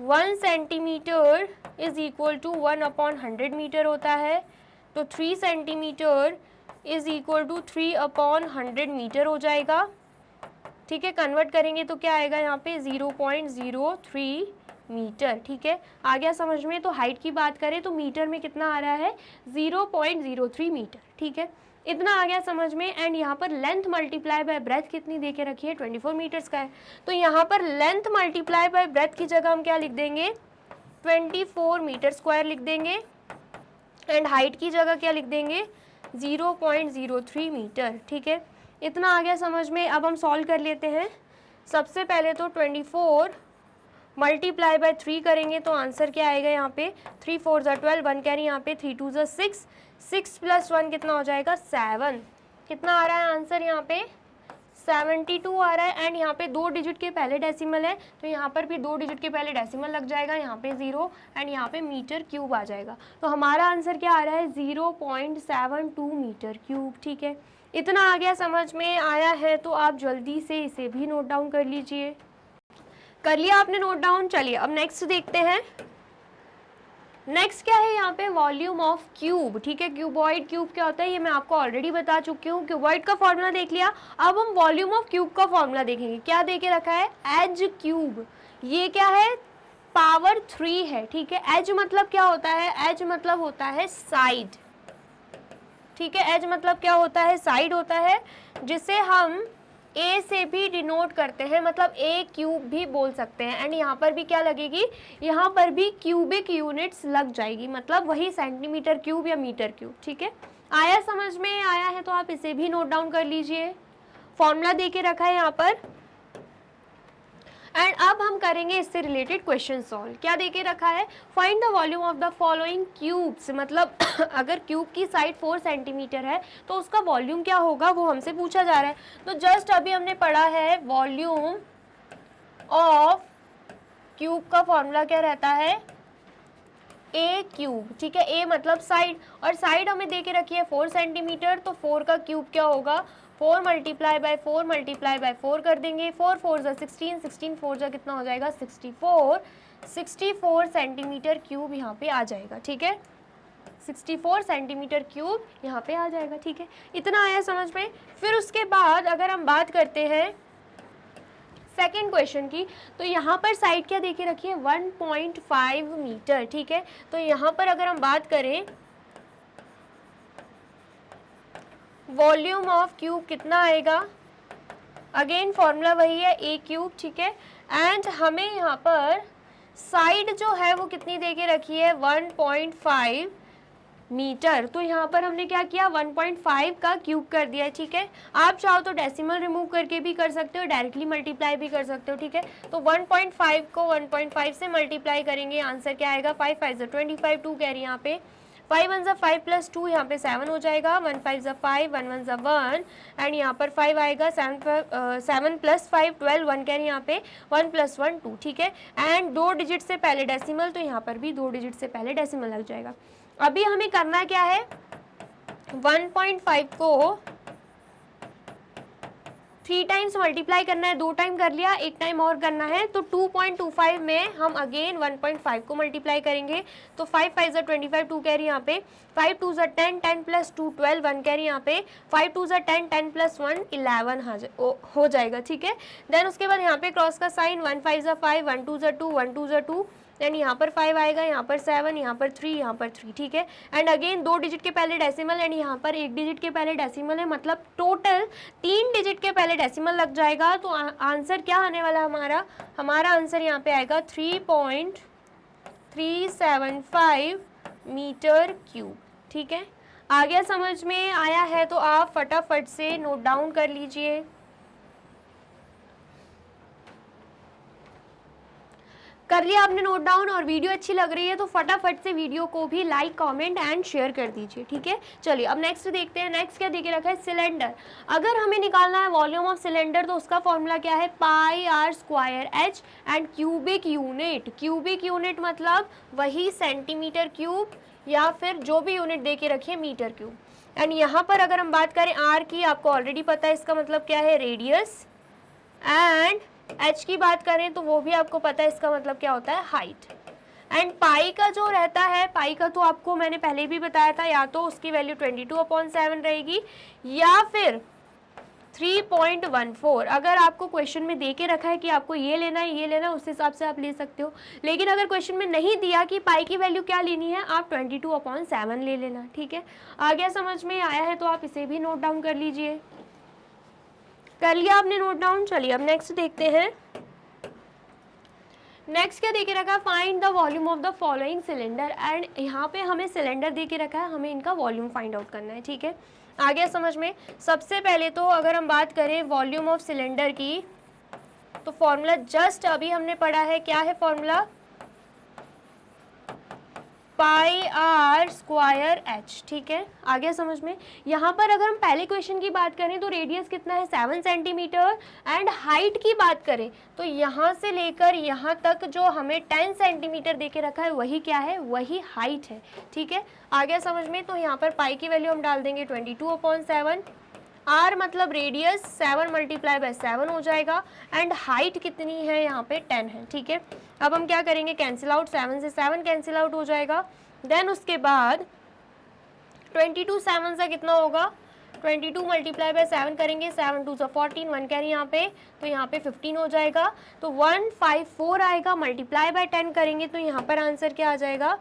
1 centimetre is equal to 1/100 metre होता है। तो 3 centimetre is equal to 3/100 metre हो जाएगा, ठीक है। कन्वर्ट करेंगे तो क्या आएगा यहाँ पे 0.03 मीटर, ठीक है, आ गया समझ में। तो हाइट की बात करें तो मीटर में कितना आ रहा है, 0.03 मीटर, ठीक है, इतना आ गया समझ में। एंड यहाँ पर लेंथ मल्टीप्लाई बाय ब्रेथ कितनी दे के रखी है, 24 मीटर्स का है। तो यहाँ पर लेंथ मल्टीप्लाई बाय ब्रेथ की जगह हम क्या लिख देंगे, 24 मीटर स्क्वायर लिख देंगे। एंड हाइट की जगह क्या लिख देंगे, 0.03 मीटर, ठीक है, इतना आ गया समझ में। अब हम सॉल्व कर लेते हैं। सबसे पहले तो 24 मल्टीप्लाई बाय 3 करेंगे तो आंसर क्या आएगा, यहाँ पे 3 4 ज़ा 12, 1 कैरी यहाँ पे, 3 2 ज़ा 6, 6 + 1 कितना हो जाएगा, 7। कितना आ रहा है आंसर यहाँ पे, 72 आ रहा है। एंड यहाँ पे 2 डिजिट के पहले डेसिमल है तो यहाँ पर भी 2 डिजिट के पहले डेसिमल लग जाएगा, यहाँ पे 0 एंड यहाँ पे मीटर क्यूब आ जाएगा। तो हमारा आंसर क्या आ रहा है, 0.72 मीटर क्यूब, ठीक है, इतना आ गया समझ में आया है। तो आप जल्दी से इसे भी नोट डाउन कर लीजिए। कर लिया आपने नोट डाउन, चलिए अब नेक्स्ट देखते हैं। नेक्स्ट क्या है यहाँ पे, वॉल्यूम ऑफ क्यूब, ठीक है, क्यूबॉइड, क्यूब क्या होता है ये मैं आपको ऑलरेडी बता चुकी हूँ। क्यूबॉइड का फॉर्मूला देख लिया, अब हम वॉल्यूम ऑफ क्यूब का फॉर्मूला देखेंगे। क्या दे के रखा है, एज क्यूब, ये क्या है, पावर 3 है, ठीक है। एज मतलब क्या होता है, एज मतलब होता है साइड, ठीक है, एज मतलब क्या होता है, साइड होता है, जिसे हम ए से भी डिनोट करते हैं, मतलब ए क्यूब भी बोल सकते हैं। एंड यहाँ पर भी क्या लगेगी, यहाँ पर भी क्यूबिक यूनिट्स लग जाएगी, मतलब वही सेंटीमीटर क्यूब या मीटर क्यूब, ठीक है, आया समझ में आया है। तो आप इसे भी नोट डाउन कर लीजिए, फॉर्मूला दे के रखा है यहाँ पर। एंड अब हम करेंगे इससे रिलेटेड क्वेश्चन सॉल्व। क्या देके रखा है, find the volume of the following cubes, मतलब अगर क्यूब की साइड 4 सेंटीमीटर है तो उसका वॉल्यूम क्या होगा वो हमसे पूछा जा रहा है। तो जस्ट अभी हमने पढ़ा है वॉल्यूम ऑफ क्यूब का फॉर्मूला क्या रहता है, ए क्यूब, ठीक है, ए मतलब साइड, और साइड हमें दे के रखी है 4 सेंटीमीटर, तो 4 का क्यूब क्या होगा, 4 मल्टीप्लाई बाय 4 मल्टीप्लाई बाय 4 कर देंगे, 4 4 ज़ा 16, 16 4 ज़ा कितना हो जाएगा 64, 64 सेंटीमीटर क्यूब यहाँ पे आ जाएगा, ठीक है, 64 सेंटीमीटर क्यूब यहाँ पे आ जाएगा, ठीक है, इतना आया समझ में। फिर उसके बाद अगर हम बात करते हैं सेकेंड क्वेश्चन की, तो यहाँ पर साइड क्या देके रखी है, 1.5 मीटर, ठीक है। तो यहाँ पर अगर हम बात करें वॉल्यूम ऑफ क्यूब कितना आएगा, अगेन फॉर्मूला वही है ए क्यूब, ठीक है। एंड हमें यहाँ पर साइड जो है वो कितनी दे के रखी है, 1.5 मीटर। तो यहाँ पर हमने क्या किया, 1.5 का क्यूब कर दिया है, ठीक है। आप चाहो तो डेसिमल रिमूव करके भी कर सकते हो, डायरेक्टली मल्टीप्लाई भी कर सकते हो, ठीक है। तो 1.5 को 1.5 से मल्टीप्लाई करेंगे, आंसर क्या आएगा, 5 5 ज़ा 25, 2 कैरी यहाँ पे, 5 1 ज़ा 5 + 2 यहाँ पे 7 हो जाएगा, 1 5 ज़ा 5, 1 1 ज़ा 1 एंड यहाँ पर 5 आएगा, 7 + 5 12, 1 कैरी यहाँ पे, 1 + 1 2, ठीक है। एंड 2 डिजिट से पहले डेसिमल, तो यहाँ पर भी 2 डिजिट से पहले डेसिमल लग जाएगा। अभी हमें करना क्या है, 1.5 को 3 टाइम्स मल्टीप्लाई करना है, 2 टाइम कर लिया, 1 टाइम और करना है, तो 2.25 में हम अगेन 1.5 को मल्टीप्लाई करेंगे, तो 5 5 ज़ा 25, 2 कैरी यहाँ पे, 5 2 ज़ा 10, 10 प्लस 2 12, 1 कैरी यहाँ पे, 5 2 ज़ा 10, 10 प्लस 1 11 हो जाएगा, ठीक है। देन उसके बाद यहाँ पे क्रॉस का साइन, 1 5 ज़ा 5, 1 2 ज़ा 2, 1 2 ज़ा 2, देन यहाँ पर 5 आएगा, यहाँ पर 7, यहाँ पर 3, यहाँ पर 3, ठीक है। एंड अगेन 2 डिजिट के पहले डेसिमल एंड यहाँ पर 1 डिजिट के पहले डेसिमल है, मतलब टोटल 3 डिजिट के पहले डेसिमल लग जाएगा। तो आंसर क्या आने वाला हमारा आंसर यहाँ पे आएगा 3.375 मीटर क्यूब, ठीक है। आ गया, समझ में आया है तो आप फटाफट से नोट डाउन कर लीजिए। कर लिया आपने नोट डाउन, और वीडियो अच्छी लग रही है तो फटाफट से वीडियो को भी लाइक कमेंट एंड शेयर कर दीजिए, ठीक है। चलिए अब नेक्स्ट देखते हैं। नेक्स्ट क्या देके रखा है, सिलेंडर। अगर हमें निकालना है वॉल्यूम ऑफ सिलेंडर तो उसका फॉर्मूला क्या है, pi are square H and cubic unit. Cubic unit मतलब वही सेंटीमीटर क्यूब या फिर जो भी यूनिट दे के रखिए मीटर क्यूब। एंड यहाँ पर अगर हम बात करें आर की, आपको ऑलरेडी पता है इसका मतलब क्या है, रेडियस। एंड एच की बात करें तो वो भी आपको पता है इसका मतलब क्या होता है, हाइट। एंड पाई का जो रहता है, पाई का तो आपको मैंने पहले भी बताया था, या तो उसकी वैल्यू 22/7 रहेगी या फिर 3.14। अगर आपको क्वेश्चन में दे के रखा है कि आपको ये लेना है, उस हिसाब से आप ले सकते हो। लेकिन अगर क्वेश्चन में नहीं दिया कि पाई की वैल्यू क्या लेनी है, आप 22/7 ले लेना, ठीक है। आ गया, समझ में आया है तो आप इसे भी नोट डाउन कर लीजिए। कर लिया आपने नोट डाउन। चलिए अब नेक्स्ट देखते हैं। नेक्स्ट क्या देके रखा है, find the volume of the following cylinder. And यहाँ पे हमें सिलेंडर देके रखा है, हमें इनका वॉल्यूम फाइंड आउट करना है, ठीक है। आ गया समझ में। सबसे पहले तो अगर हम बात करें वॉल्यूम ऑफ सिलेंडर की, तो फॉर्मूला जस्ट अभी हमने पढ़ा है, क्या है formula, pi are square h, ठीक है। आ गया समझ में। यहाँ पर अगर हम पहले क्वेश्चन की बात करें तो रेडियस कितना है, 7 सेंटीमीटर। एंड हाइट की बात करें तो यहाँ से लेकर यहाँ तक जो हमें 10 सेंटीमीटर देके रखा है वही क्या है, वही हाइट है, ठीक है। आ गया समझ में। तो यहाँ पर पाई की वैल्यू हम डाल देंगे 22/7। आर मतलब रेडियस, 7 मल्टीप्लाई बाय 7 हो जाएगा। एंड हाइट कितनी है, यहाँ पे 10 है, ठीक है। अब हम क्या करेंगे, कैंसिल आउट, 7 से 7 कैंसिल आउट हो जाएगा। देन उसके बाद 22 7 से कितना होगा, 22 मल्टीप्लाई बाय 7 करेंगे, 7 2 14, 1 कैरी यहाँ पे, तो यहाँ पे 15 हो जाएगा। तो 154 आएगा, मल्टीप्लाई बाय 10 करेंगे तो यहाँ पर आंसर क्या आ जाएगा,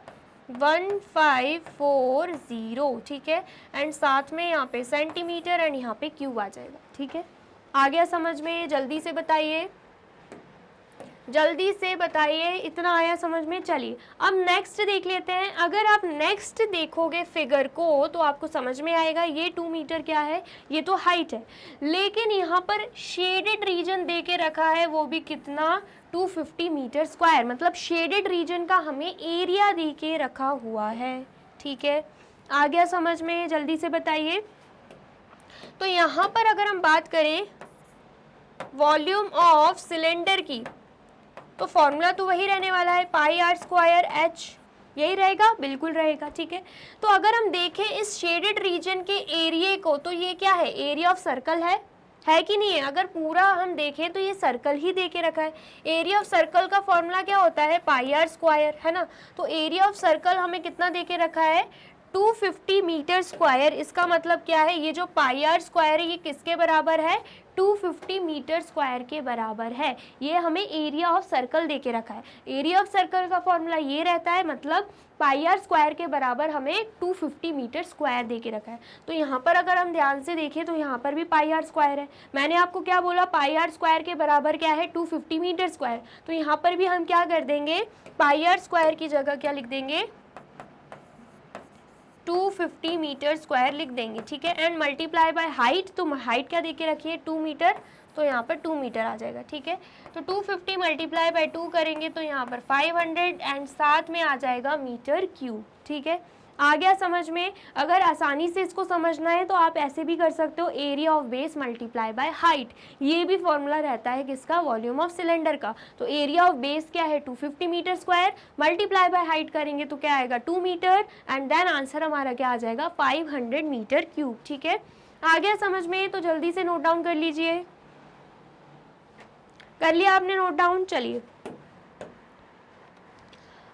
1540, ठीक है। एंड साथ में यहाँ पे सेंटीमीटर एंड यहाँ पे क्यूब आ जाएगा, ठीक है। आ गया समझ में, जल्दी से बताइए, जल्दी से बताइए, इतना आया समझ में। चलिए अब नेक्स्ट देख लेते हैं। अगर आप नेक्स्ट देखोगे फिगर को तो आपको समझ में आएगा, ये 2 मीटर क्या है, ये तो हाइट है, लेकिन यहाँ पर शेडेड रीजन दे के रखा है, वो भी कितना, 250 मीटर स्क्वायर। मतलब शेडेड रीजन का हमें एरिया दे के रखा हुआ है, ठीक है। आ गया समझ में, जल्दी से बताइए। तो यहाँ पर अगर हम बात करें वॉल्यूम ऑफ सिलेंडर की, तो फॉर्मूला तो वही रहने वाला है, पाई आर स्क्वायर एच, यही रहेगा, बिल्कुल रहेगा, ठीक है। तो अगर हम देखें इस शेडेड रीजन के एरिया को, तो ये क्या है, एरिया ऑफ सर्कल है कि नहीं है। अगर पूरा हम देखें तो ये सर्कल ही दे के रखा है। एरिया ऑफ सर्कल का फॉर्मूला क्या होता है, पाई आर स्क्वायर, है ना। तो एरिया ऑफ सर्कल हमें कितना दे के रखा है, 250 मीटर स्क्वायर। इसका मतलब क्या है, ये जो पाई आर स्क्वायर है ये किसके बराबर है, 250 मीटर स्क्वायर के बराबर है। ये हमें एरिया ऑफ सर्कल देके रखा है। एरिया ऑफ सर्कल का फॉर्मूला ये रहता है, मतलब पाई आर स्क्वायर के बराबर हमें 250 मीटर स्क्वायर देके रखा है। तो यहाँ पर अगर हम ध्यान से देखें तो यहाँ पर भी पाई आर स्क्वायर है। मैंने आपको क्या बोला, पाई आर स्क्वायर के बराबर क्या है, 250 मीटर स्क्वायर। तो यहाँ पर भी हम क्या कर देंगे, पाई आर स्क्वायर की जगह क्या लिख देंगे, 250 मीटर स्क्वायर लिख देंगे, ठीक है। एंड मल्टीप्लाई बाय हाइट, तो हाइट क्या देके रखिए, 2 मीटर, तो यहाँ पर 2 मीटर आ जाएगा, ठीक है। तो 250 मल्टीप्लाई बाय 2 करेंगे तो यहाँ पर 500 एंड साथ में आ जाएगा मीटर क्यूब, ठीक है। आ गया समझ में। अगर आसानी से इसको समझना है तो आप ऐसे भी कर सकते हो, area of base multiply by height, ये भी फॉर्मूला रहता है किसका, वॉल्यूम ऑफ सिलेंडर का। तो एरिया ऑफ बेस क्या है, 250 metre square, multiply by height करेंगे तो क्या आएगा, 2 मीटर, एंड देन आंसर हमारा क्या आ जाएगा, 500 मीटर क्यूब, ठीक है। आ गया समझ में, तो जल्दी से नोट डाउन कर लीजिए। कर लिया आपने नोट डाउन? चलिए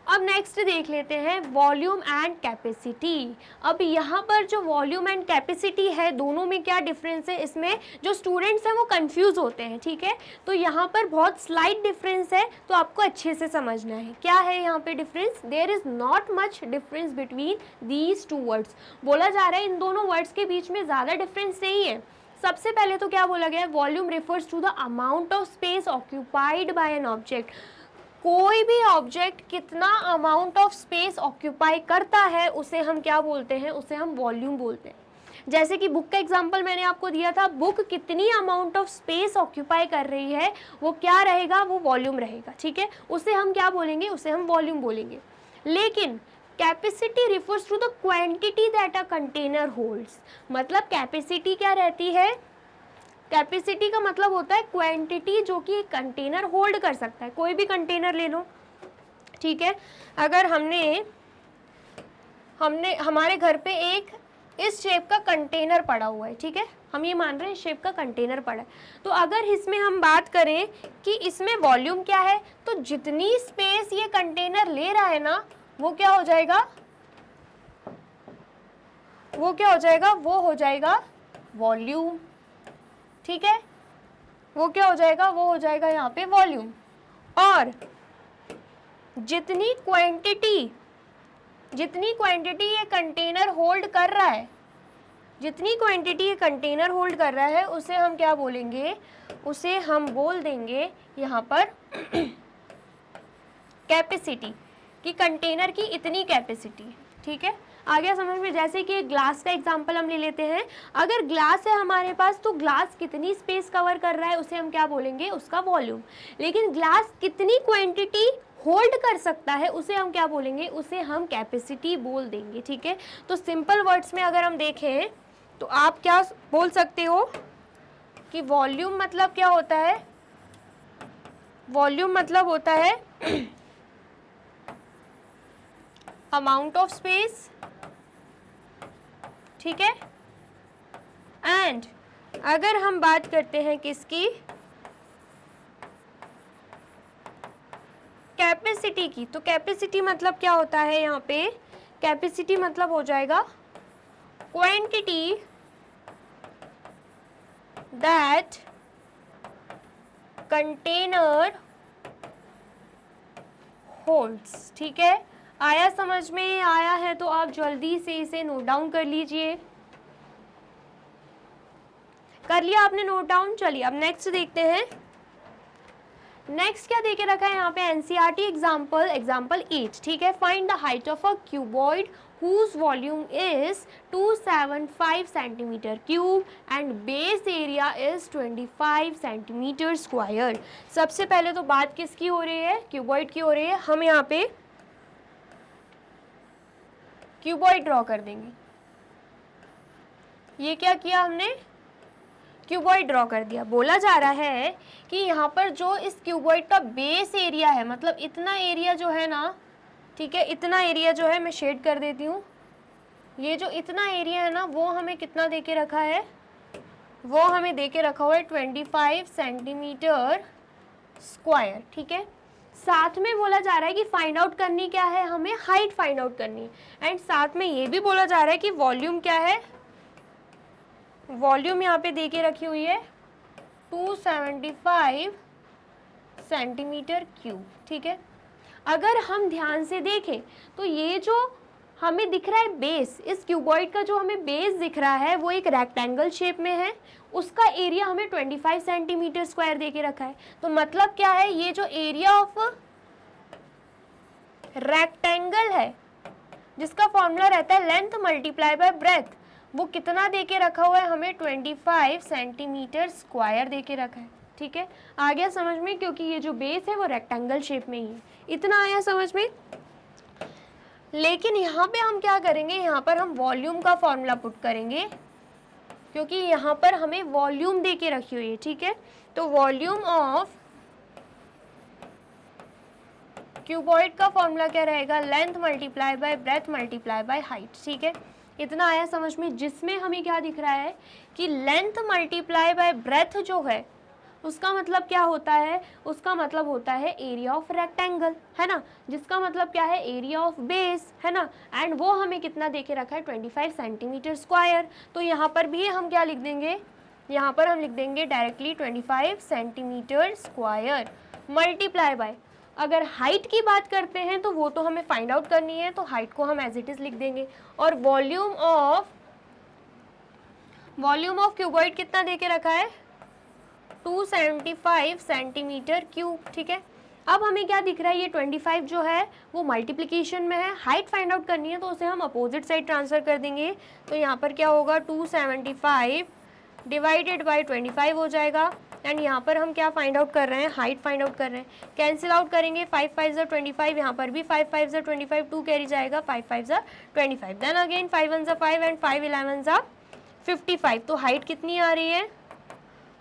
अब नेक्स्ट देख लेते हैं वॉल्यूम एंड कैपेसिटी। अब यहाँ पर जो वॉल्यूम एंड कैपेसिटी है दोनों में क्या डिफरेंस है, इसमें जो स्टूडेंट्स हैं वो कंफ्यूज होते हैं, ठीक है। तो यहाँ पर बहुत स्लाइट डिफरेंस है, तो आपको अच्छे से समझना है क्या है यहाँ पे difference. There is not much difference between these two words. बोला जा रहा है इन दोनों वर्ड्स के बीच में ज़्यादा डिफरेंस नहीं है। सबसे पहले तो क्या बोला गया है, volume refers to the amount of space occupied by an object. कोई भी ऑब्जेक्ट कितना अमाउंट ऑफ स्पेस ऑक्यूपाई करता है उसे हम क्या बोलते हैं, उसे हम वॉल्यूम बोलते हैं। जैसे कि बुक का एग्जांपल मैंने आपको दिया था, बुक कितनी अमाउंट ऑफ स्पेस ऑक्यूपाई कर रही है वो क्या रहेगा, वो वॉल्यूम रहेगा, ठीक है। उसे हम क्या बोलेंगे, उसे हम वॉल्यूम बोलेंगे। लेकिन capacity refers to the quantity that a container holds. मतलब कैपेसिटी क्या रहती है, कैपेसिटी का मतलब होता है क्वांटिटी जो कि एक कंटेनर होल्ड कर सकता है। कोई भी कंटेनर ले लो, ठीक है। अगर हमने हमारे घर पे एक इस शेप का कंटेनर पड़ा हुआ है, ठीक है, हम ये मान रहे हैं इस शेप का कंटेनर पड़ा है, तो अगर इसमें हम बात करें कि इसमें वॉल्यूम क्या है, तो जितनी स्पेस ये कंटेनर ले रहा है ना वो क्या हो जाएगा, वो क्या हो जाएगा, वो हो जाएगा वॉल्यूम, ठीक है। वो क्या हो जाएगा, वो हो जाएगा यहाँ पे वॉल्यूम। और जितनी क्वांटिटी ये कंटेनर होल्ड कर रहा है, जितनी क्वांटिटी ये कंटेनर होल्ड कर रहा है उसे हम क्या बोलेंगे, उसे हम बोल देंगे यहाँ पर कैपेसिटी, कि कंटेनर की इतनी कैपेसिटी, ठीक है। आ गया समझ में। जैसे कि ग्लास का एग्जांपल हम ले लेते हैं, अगर ग्लास है हमारे पास तो ग्लास कितनी स्पेस कवर कर रहा है उसे हम क्या बोलेंगे, उसका वॉल्यूम। लेकिन ग्लास कितनी क्वांटिटी होल्ड कर सकता है उसे हम क्या बोलेंगे, उसे हम कैपेसिटी बोल देंगे, ठीक है। तो सिंपल वर्ड्स में अगर हम देखें तो आप क्या बोल सकते हो कि वॉल्यूम मतलब क्या होता है, वॉल्यूम मतलब होता है अमाउंट ऑफ स्पेस, ठीक है। एंड अगर हम बात करते हैं किसकी, कैपेसिटी की, तो कैपेसिटी मतलब क्या होता है यहाँ पे, कैपेसिटी मतलब हो जाएगा क्वांटिटी दैट कंटेनर होल्ड्स, ठीक है। आया समझ में? आया है तो आप जल्दी से इसे नोट डाउन कर लीजिए। कर लिया आपने नोट डाउन? चलिए अब नेक्स्ट देखते हैं। नेक्स्ट क्या देके रखा है यहाँ पे, एनसीईआरटी एग्जाम्पल 8, ठीक है। Find the height of a cuboid whose volume is 275 centimeter cube and base area is 25 centimeter square। सबसे पहले तो बात किसकी हो रही है, क्यूबॉइड की हो रही है। हम यहाँ पे क्यूबॉइड ड्रॉ कर देंगे। ये क्या किया हमने, क्यूबॉइड ड्रॉ कर दिया। बोला जा रहा है कि यहाँ पर जो इस क्यूबॉइड का बेस एरिया है, मतलब इतना एरिया जो है ना, ठीक है, इतना एरिया जो है मैं शेड कर देती हूँ। ये जो इतना एरिया है ना वो हमें कितना देके रखा है, वो हमें देके रखा हुआ है 25 सेंटीमीटर स्क्वायर, ठीक है। साथ में बोला जा रहा है कि फाइंड आउट करनी क्या है, हमें हाइट फाइंड आउट करनी। एंड साथ में ये भी बोला जा रहा है कि वॉल्यूम क्या है, वॉल्यूम यहाँ पे देके रखी हुई है 275 सेंटीमीटर क्यूब, ठीक है। अगर हम ध्यान से देखें तो ये जो हमें दिख रहा है बेस, इस क्यूबॉइड का जो हमें बेस दिख रहा है वो एक रेक्टेंगल शेप में है, उसका एरिया हमें 25 सेंटीमीटर स्क्वायर देके रखा है। तो मतलब क्या है, ये जो एरिया ऑफ रेक्टेंगल है जिसका फॉर्मूला रहता है लेंथ मल्टीप्लाई बाय ब्रेथ, वो कितना देके रखा हुआ है, हमें 25 सेंटीमीटर स्क्वायर देके रखा है, ठीक है। आ गया समझ में, क्योंकि ये जो बेस है वो रेक्टेंगल शेप में ही है। इतना आया समझ में। लेकिन यहाँ पे हम क्या करेंगे, यहाँ पर हम वॉल्यूम का फॉर्मूला पुट करेंगे, क्योंकि यहाँ पर हमें वॉल्यूम देके रखी हुई है, ठीक है। तो वॉल्यूम ऑफ क्यूबॉइड का फॉर्मूला क्या रहेगा, length multiply by breadth multiply by height, ठीक है। इतना आया समझ में, जिसमें हमें क्या दिख रहा है कि लेंथ मल्टीप्लाई बाय ब्रेथ जो है उसका मतलब क्या होता है, उसका मतलब होता है एरिया ऑफ रेक्टेंगल, है ना, जिसका मतलब क्या है, एरिया ऑफ बेस, है ना, एंड वो हमें कितना दे के रखा है, 25 सेंटीमीटर स्क्वायर। तो यहाँ पर भी हम क्या लिख देंगे, यहाँ पर हम लिख देंगे directly 25 centimetre square multiply bye, अगर हाइट की बात करते हैं तो वो तो हमें फाइंड आउट करनी है, तो हाइट को हम एज इट इज लिख देंगे, और वॉल्यूम ऑफ क्यूबॉइड कितना दे के रखा है, 275 सेंटीमीटर क्यूब, ठीक है। अब हमें क्या दिख रहा है, ये 25 जो है वो मल्टीप्लिकेशन में है, हाइट फाइंड आउट करनी है तो उसे हम अपोजिट साइड ट्रांसफर कर देंगे, तो यहाँ पर क्या होगा, 275 डिवाइडेड बाई 25 हो जाएगा, एंड यहाँ पर हम क्या फाइंड आउट कर रहे हैं, हाइट फाइंड आउट कर रहे हैं, कैंसिल आउट करेंगे, 5 5 ज़ा 25, यहाँ पर भी 5 5 ज़ा 25, 2 कैरी जाएगा, 5 5 ज़ा 25, देन अगेन 5 1 ज़ा 5 एंड 5 11 ज़ा 55, तो हाइट कितनी आ रही है,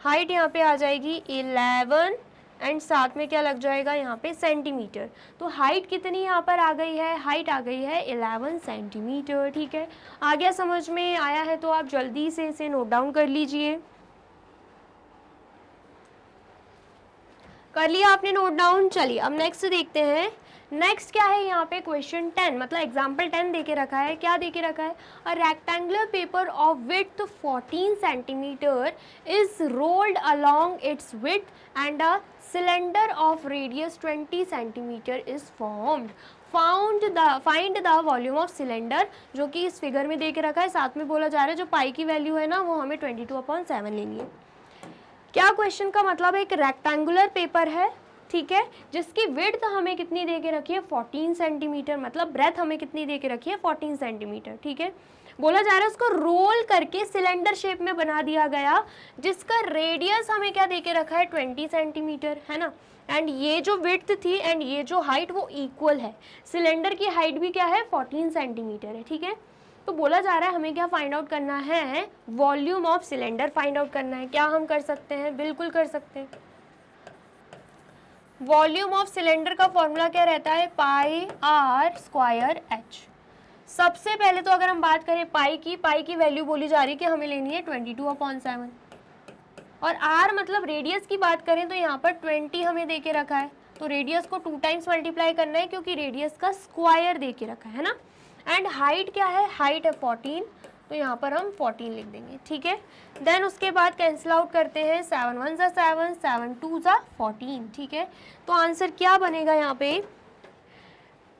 हाइट यहाँ पे आ जाएगी 11 एंड साथ में क्या लग जाएगा यहाँ पे सेंटीमीटर, तो हाइट कितनी यहाँ पर आ गई है, हाइट आ गई है 11 सेंटीमीटर, ठीक है। आ गया, समझ में आया है तो आप जल्दी से इसे नोट डाउन कर लीजिए। कर लिया आपने नोट डाउन, चलिए अब नेक्स्ट देखते हैं। नेक्स्ट क्या है यहाँ पे, क्वेश्चन 10, मतलब एग्जाम्पल 10 दे के रखा है, क्या दे के रखा है, a rectangular paper of width 14 centimetre is rolled along its width and a cylinder of radius 20 centimetre is formed, find the volume of cylinder, जो कि इस फिगर में दे के रखा है, साथ में बोला जा रहा है जो पाई की वैल्यू है ना वो हमें 22/7 लेनी है। क्या क्वेश्चन का मतलब है, एक रेक्टेंगुलर पेपर है, ठीक है, जिसकी विड्थ हमें कितनी दे के रखी है, 14 सेंटीमीटर, मतलब ब्रेथ हमें कितनी दे के रखी है, 14 सेंटीमीटर, ठीक है। बोला जा रहा है उसको रोल करके सिलेंडर शेप में बना दिया गया, जिसका रेडियस हमें क्या दे के रखा है, 20 सेंटीमीटर, है ना, एंड ये जो विड्थ थी एंड ये जो हाइट वो इक्वल है, सिलेंडर की हाइट भी क्या है, 14 सेंटीमीटर है, ठीक है। तो बोला जा रहा है हमें क्या फाइंड आउट करना है, volume of cylinder find out करना है। क्या हम कर सकते हैं, बिल्कुल कर सकते हैं। वॉल्यूम ऑफ सिलेंडर का फॉर्मूला क्या रहता है, पाई आर स्क्वायर एच। सबसे पहले तो अगर हम बात करें पाई की वैल्यू बोली जा रही है कि हमें लेनी है 22/7, और आर मतलब रेडियस की बात करें तो यहाँ पर 20 हमें दे के रखा है, तो रेडियस को 2 टाइम्स मल्टीप्लाई करना है क्योंकि रेडियस का स्क्वायर दे के रखा है ना, एंड हाइट क्या है, हाइट है 14, तो यहाँ पर हम 14 लिख देंगे, ठीक है। देन उसके बाद कैंसिल आउट करते हैं, 7 1 ज़ा 7, 7 2 ज़ा 14, ठीक है। तो आंसर क्या बनेगा यहाँ पे,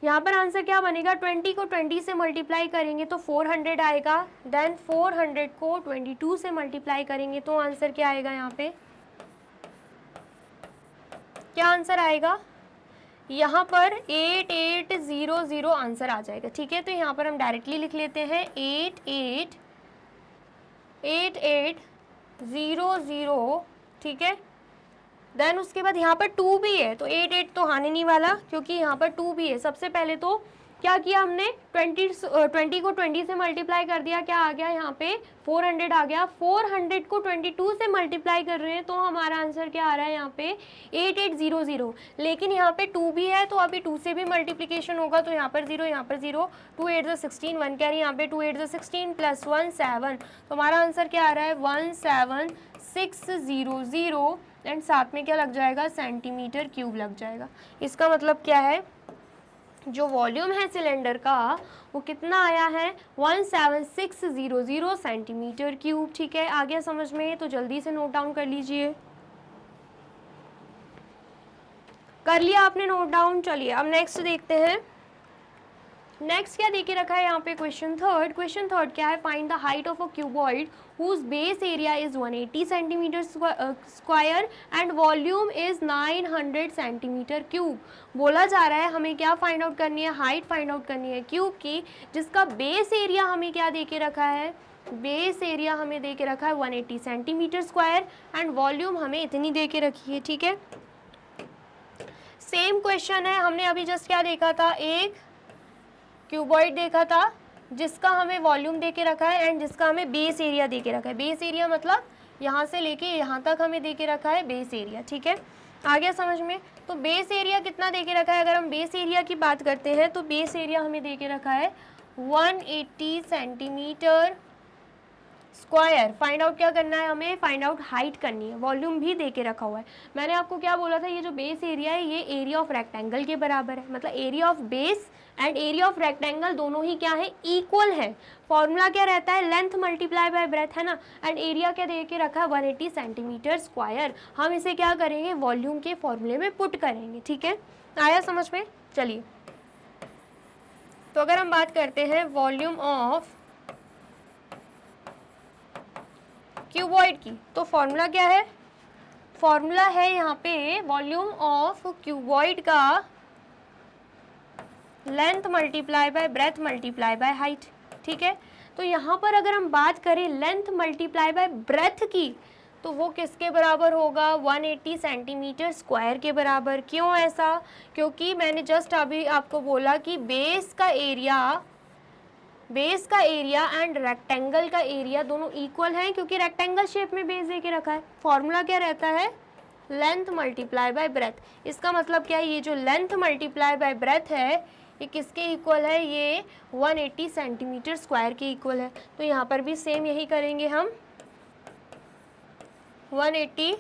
यहाँ पर आंसर क्या बनेगा, 20 को 20 से मल्टीप्लाई करेंगे तो 400 आएगा, देन 400 को 22 से मल्टीप्लाई करेंगे तो आंसर क्या आएगा, यहाँ पे क्या आंसर आएगा, यहाँ पर 8800 आंसर आ जाएगा, ठीक है। तो यहाँ पर हम डायरेक्टली लिख लेते हैं 8800, ठीक है। देन उसके बाद यहाँ पर 2 भी है, तो 88 तो आने नहीं वाला क्योंकि यहाँ पर 2 भी है। सबसे पहले तो क्या किया हमने, 20 को 20 से मल्टीप्लाई कर दिया, क्या आ गया यहाँ पे 400 आ गया, 400 को 22 से मल्टीप्लाई कर रहे हैं तो हमारा आंसर क्या आ रहा है यहाँ पे 8800, लेकिन यहाँ पे 2 भी है तो अभी 2 से भी मल्टीप्लिकेशन होगा, तो यहाँ पर 0, यहाँ पर 0, 2 8 ज़ा 16, 1 कैरी, यहाँ पे 2 8 ज़ा 16 प्लस 1 7, तो हमारा आंसर क्या आ रहा है 17600, एंड साथ में क्या लग जाएगा, सेंटीमीटर क्यूब लग जाएगा। इसका मतलब क्या है, जो वॉल्यूम है सिलेंडर का वो कितना आया है, 17600 सेंटीमीटर क्यूब, ठीक है। आ गया समझ में, तो जल्दी से नोट डाउन कर लीजिए। कर लिया आपने नोट डाउन, चलिए अब नेक्स्ट देखते हैं। नेक्स्ट क्या देके रखा है यहाँ पे, क्वेश्चन थर्ड क्या है, find the height of a cuboid whose base area is 180 centimetre square and volume is 900 centimetre cube. बोला जा रहा है हमें क्या फाइंड आउट करनी है, हाइट फाइंड आउट करनी है क्यूब की, जिसका बेस एरिया हमें क्या दे के रखा है, बेस एरिया हमें दे के रखा है 180 सेंटीमीटर स्क्वायर एंड वॉल्यूम हमें इतनी दे के रखी है, ठीक है। सेम क्वेश्चन है, हमने अभी जस्ट क्या देखा था, एक क्यूबॉइड देखा था जिसका हमें वॉल्यूम दे के रखा है एंड जिसका हमें बेस एरिया दे के रखा है। बेस एरिया मतलब यहाँ से लेके यहाँ तक हमें दे के रखा है बेस एरिया, ठीक है। आ गया समझ में, तो बेस एरिया कितना दे के रखा है, अगर हम बेस एरिया की बात करते हैं तो बेस एरिया हमें दे के रखा है 180 सेंटीमीटर स्क्वायर। फाइंड आउट क्या करना है हमें, फाइंड आउट हाइट करनी है। वॉल्यूम भी दे के रखा हुआ है। मैंने आपको क्या बोला था, ये जो बेस एरिया है ये एरिया ऑफ रेक्टेंगल के बराबर है, मतलब area of base and area of rectangle दोनों ही क्या है, इक्वल है। फॉर्मूला क्या रहता है, लेंथ मल्टीप्लाई बाय ब्रेथ, है ना। एंड एरिया क्या दे के रखा है, 180 सेंटीमीटर स्क्वायर। हम इसे क्या करेंगे, वॉल्यूम के फॉर्मूले में पुट करेंगे, ठीक है। आया समझ में। चलिए, तो अगर हम बात करते हैं वॉल्यूम ऑफ क्यूबॉइड की, तो फॉर्मूला क्या है, फॉर्मूला है यहाँ पे वॉल्यूम ऑफ क्यूबॉइड का length multiply by breadth multiply by height, ठीक है। तो यहाँ पर अगर हम बात करें लेंथ मल्टीप्लाई बाय ब्रेथ की, तो वो किसके बराबर होगा, 180 सेंटीमीटर स्क्वायर के बराबर। क्यों ऐसा, क्योंकि मैंने जस्ट अभी आपको बोला कि बेस का एरिया एंड रेक्टेंगल का एरिया दोनों इक्वल हैं, क्योंकि रेक्टेंगल शेप में बेस दे के रखा है। फॉर्मूला क्या रहता है, लेंथ मल्टीप्लाई बाय ब्रेथ। इसका मतलब क्या है, ये जो लेंथ मल्टीप्लाई बाय ब्रेथ है ये किसके इक्वल है, ये 180 सेंटीमीटर स्क्वायर के इक्वल है। तो यहाँ पर भी सेम यही करेंगे हम, 180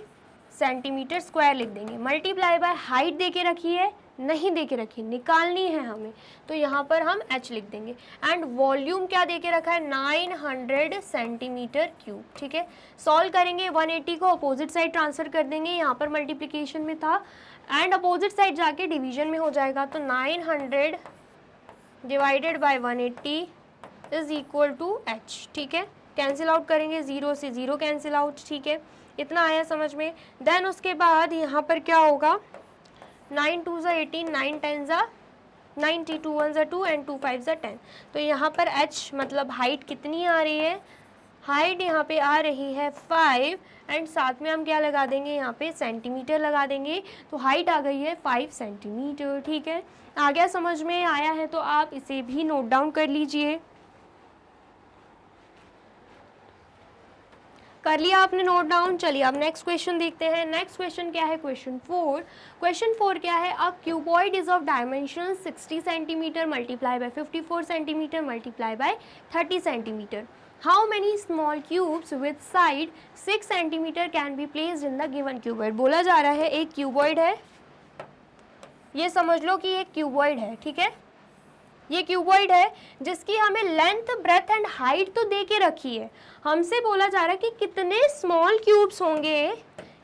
सेंटीमीटर स्क्वायर लिख देंगे। मल्टीप्लाई बाय हाइट दे के रखी है, नहीं दे के रखी, निकालनी है हमें, तो यहाँ पर हम h लिख देंगे। एंड वॉल्यूम क्या दे के रखा है, 900 सेंटीमीटर क्यूब, ठीक है। सॉल्व करेंगे, 180 को अपोजिट साइड ट्रांसफर कर देंगे, यहाँ पर मल्टीप्लिकेशन में था एंड अपोजिट साइड जाके डिवीजन में हो जाएगा। तो 900 divided by 180 is equal to h, ठीक है। कैंसिल आउट करेंगे, 0 से 0 कैंसिल आउट, ठीक है। इतना आया समझ में। देन उसके बाद यहाँ पर क्या होगा, 9 2 ज़ा 18, 9 10 ज़ा 90, 2 1 ज़ा 2 एंड 2 5 ज़ा 10। तो यहाँ पर h मतलब हाइट कितनी आ रही है, हाइट यहाँ पे आ रही है 5 एंड साथ में हम क्या लगा देंगे, यहाँ पे सेंटीमीटर लगा देंगे। तो हाइट आ गई है 5 सेंटीमीटर, ठीक है। आ गया समझ में, आया है तो आप इसे भी नोट डाउन कर लीजिए। कर लिया आपने नोट डाउन। चलिए अब नेक्स्ट क्वेश्चन देखते हैं। नेक्स्ट क्वेश्चन क्या है, क्वेश्चन 4। क्वेश्चन 4 क्या है, a cuboid is of dimension 60 centimetre multiply by 54 centimetre multiply by 30 centimetre. How many small cubes with side 6 centimetre can be placed in the given cuboid. बोला जा रहा है एक क्यूबॉइड है, ये समझ लो कि एक क्यूबॉइड है, ठीक है। ये क्यूबॉइड है जिसकी हमें लेंथ ब्रेथ एंड हाइट तो दे के रखी है। हमसे बोला जा रहा है कि कितने स्मॉल क्यूब्स होंगे,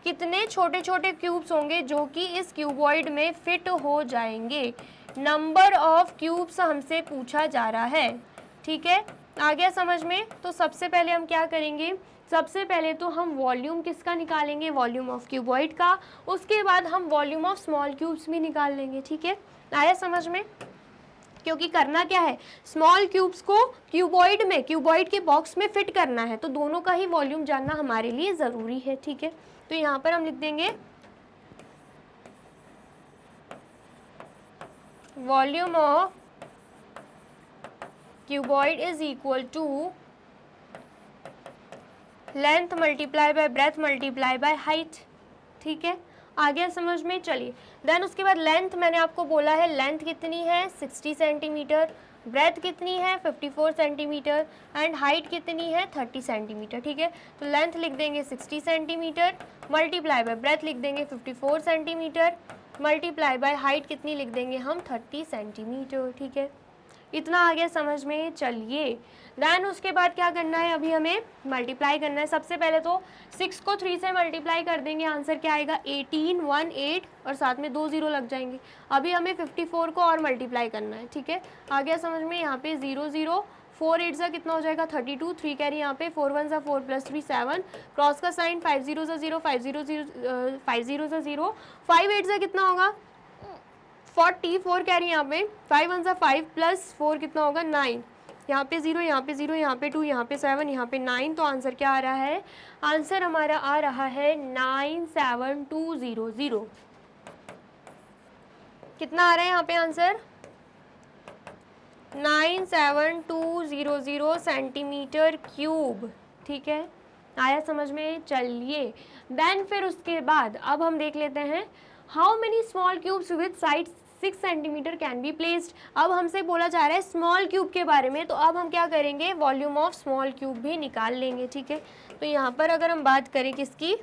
कितने छोटे छोटे क्यूब्स होंगे जो कि इस क्यूबॉइड में फिट हो जाएंगे। नंबर ऑफ क्यूब्स हमसे पूछा जा रहा है, ठीक है। आ गया समझ में। तो सबसे पहले हम क्या करेंगे, सबसे पहले तो हम वॉल्यूम किसका निकालेंगे, वॉल्यूम ऑफ क्यूबॉइड का। उसके बाद हम वॉल्यूम ऑफ स्मॉल क्यूब्स भी निकाल लेंगे, ठीक है। आया समझ में। क्योंकि करना क्या है, स्मॉल क्यूब्स को क्यूबॉइड में, क्यूबॉइड के बॉक्स में फिट करना है, तो दोनों का ही वॉल्यूम जानना हमारे लिए ज़रूरी है, ठीक है। तो यहाँ पर हम लिख देंगे volume of cuboid is equal to length multiply by breadth multiply by height, ठीक है। आ गया समझ में। चलिए देन उसके बाद लेंथ मैंने आपको बोला है, लेंथ कितनी है 60 सेंटीमीटर, ब्रेथ कितनी है 54 सेंटीमीटर एंड हाइट कितनी है 30 सेंटीमीटर, ठीक है। तो लेंथ लिख देंगे 60 सेंटीमीटर मल्टीप्लाई बाय ब्रेथ लिख देंगे 54 सेंटीमीटर मल्टीप्लाई बाय हाइट कितनी लिख देंगे हम 30 सेंटीमीटर, ठीक है। इतना आ गया समझ में। चलिए देन उसके बाद क्या करना है, अभी हमें मल्टीप्लाई करना है। सबसे पहले तो 6 को 3 से मल्टीप्लाई कर देंगे, आंसर क्या आएगा 1818 और साथ में 2 0 लग जाएंगे। अभी हमें 54 को और मल्टीप्लाई करना है, ठीक है। आ गया समझ में। यहाँ पे 0 0 4 8 सा कितना हो जाएगा 32, 3 कैरी यहाँ पे 4 1 सा 4 प्लस 3 7, क्रॉस का साइन 5 0 सा 0 5 0 0 5 0 सा 0, 5 8 सा कितना होगा 40, 4 कैरी यहाँ पे 5 1 सा 5 प्लस 4 कितना होगा 9, यहाँ पे 0 यहाँ पे 0 यहाँ पे 2 यहाँ पे 7 यहाँ पे 9। तो आंसर क्या आ रहा है, आंसर हमारा आ रहा है 97200। कितना आ रहा है यहाँ पे आंसर 97200 सेंटीमीटर क्यूब, ठीक है। आया समझ में। चलिए देन फिर उसके बाद अब हम देख लेते हैं how many small cubes with side 6 centimetre can be placed. अब हमसे बोला जा रहा है स्मॉल क्यूब के बारे में, तो अब हम क्या करेंगे, वॉल्यूम ऑफ स्मॉल क्यूब भी निकाल लेंगे, ठीक है। तो यहाँ पर अगर हम बात करें किसकी,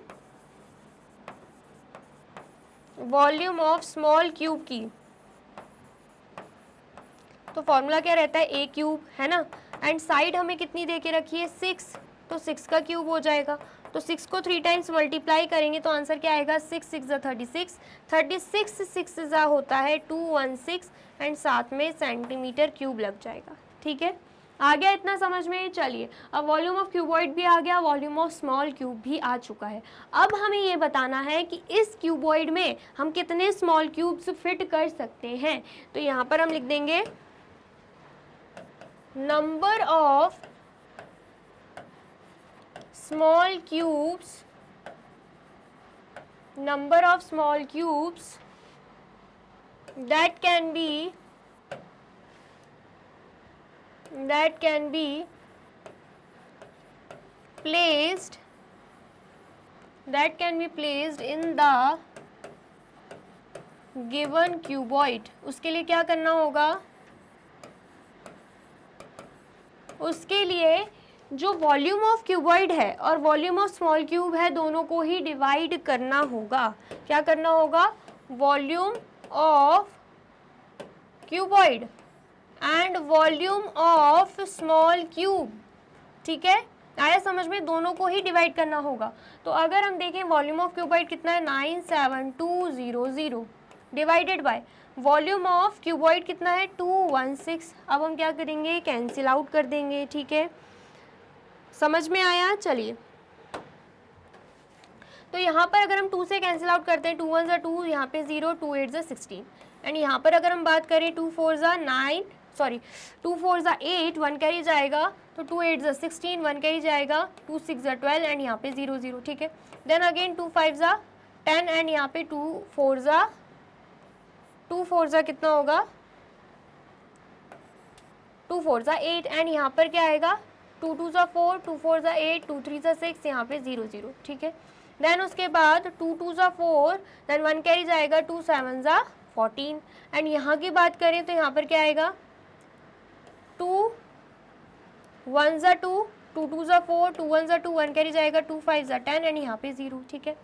वॉल्यूम ऑफ स्मॉल क्यूब की, तो फॉर्मूला क्या रहता है, ए क्यूब, है ना। एंड साइड हमें कितनी दे के रखी है, 6, तो 6 का क्यूब हो जाएगा। तो 6 को 3 टाइम्स मल्टीप्लाई करेंगे तो आंसर क्या आएगा, 6 6 36, 36 6 जा होता है 216 एंड साथ में सेंटीमीटर क्यूब लग जाएगा, ठीक है। आ गया इतना समझ में। चलिए अब वॉल्यूम ऑफ क्यूबॉइड भी आ गया, वॉल्यूम ऑफ स्मॉल क्यूब भी आ चुका है। अब हमें ये बताना है कि इस क्यूबॉइड में हम कितने स्मॉल क्यूब्स फिट कर सकते हैं। तो यहाँ पर हम लिख देंगे number of small cubes that can be placed in the given cuboid। उसके लिए क्या करना होगा, उसके लिए जो वॉल्यूम ऑफ क्यूबॉइड है और वॉल्यूम ऑफ स्मॉल क्यूब है दोनों को ही डिवाइड करना होगा। क्या करना होगा, volume of cuboid and volume of small cube, ठीक है। आया समझ में, दोनों को ही डिवाइड करना होगा। तो अगर हम देखें वॉल्यूम ऑफ क्यूबॉइड कितना है 97200 divided by volume of cuboid कितना है 216। अब हम क्या करेंगे, कैंसिल आउट कर देंगे, ठीक है। समझ में आया। चलिए तो यहाँ पर अगर हम 2 से कैंसिल आउट करते हैं, 2 1 ज़ा 2, यहाँ पे 0, 2 8 ज़ा 16 एंड यहाँ पर अगर हम बात करें 2 4 ज़ा 9, सॉरी 2 4 ज़ा 8, 1 कैरी जाएगा, तो 2 8 ज़ा 16, 1 कैरी जाएगा, 2 6 ज़ा 12 एंड यहाँ पे 0 0, ठीक है। देन अगेन 2 5 ज़ा 10 एंड यहाँ पे 2 4 ज़ा कितना होगा, 2 4 ज़ा 8 एंड यहाँ पर क्या आएगा 2 2 ज़ा 4, 2 4 ज़ा 8, 2 3 ज़ा 6, यहाँ पे 0 0, ठीक है। देन उसके बाद 2 2 ज़ा 4, देन 1 कैरी जाएगा, 2 7 ज़ा 14 एंड यहाँ की बात करें तो यहाँ पर क्या आएगा 2 1 ज़ा 2, 2 2 ज़ा 4, 2 1 ज़ा 2, 1 कैरी जाएगा, 2 5 ज़ा 10 एंड यहाँ पे 0, ठीक है।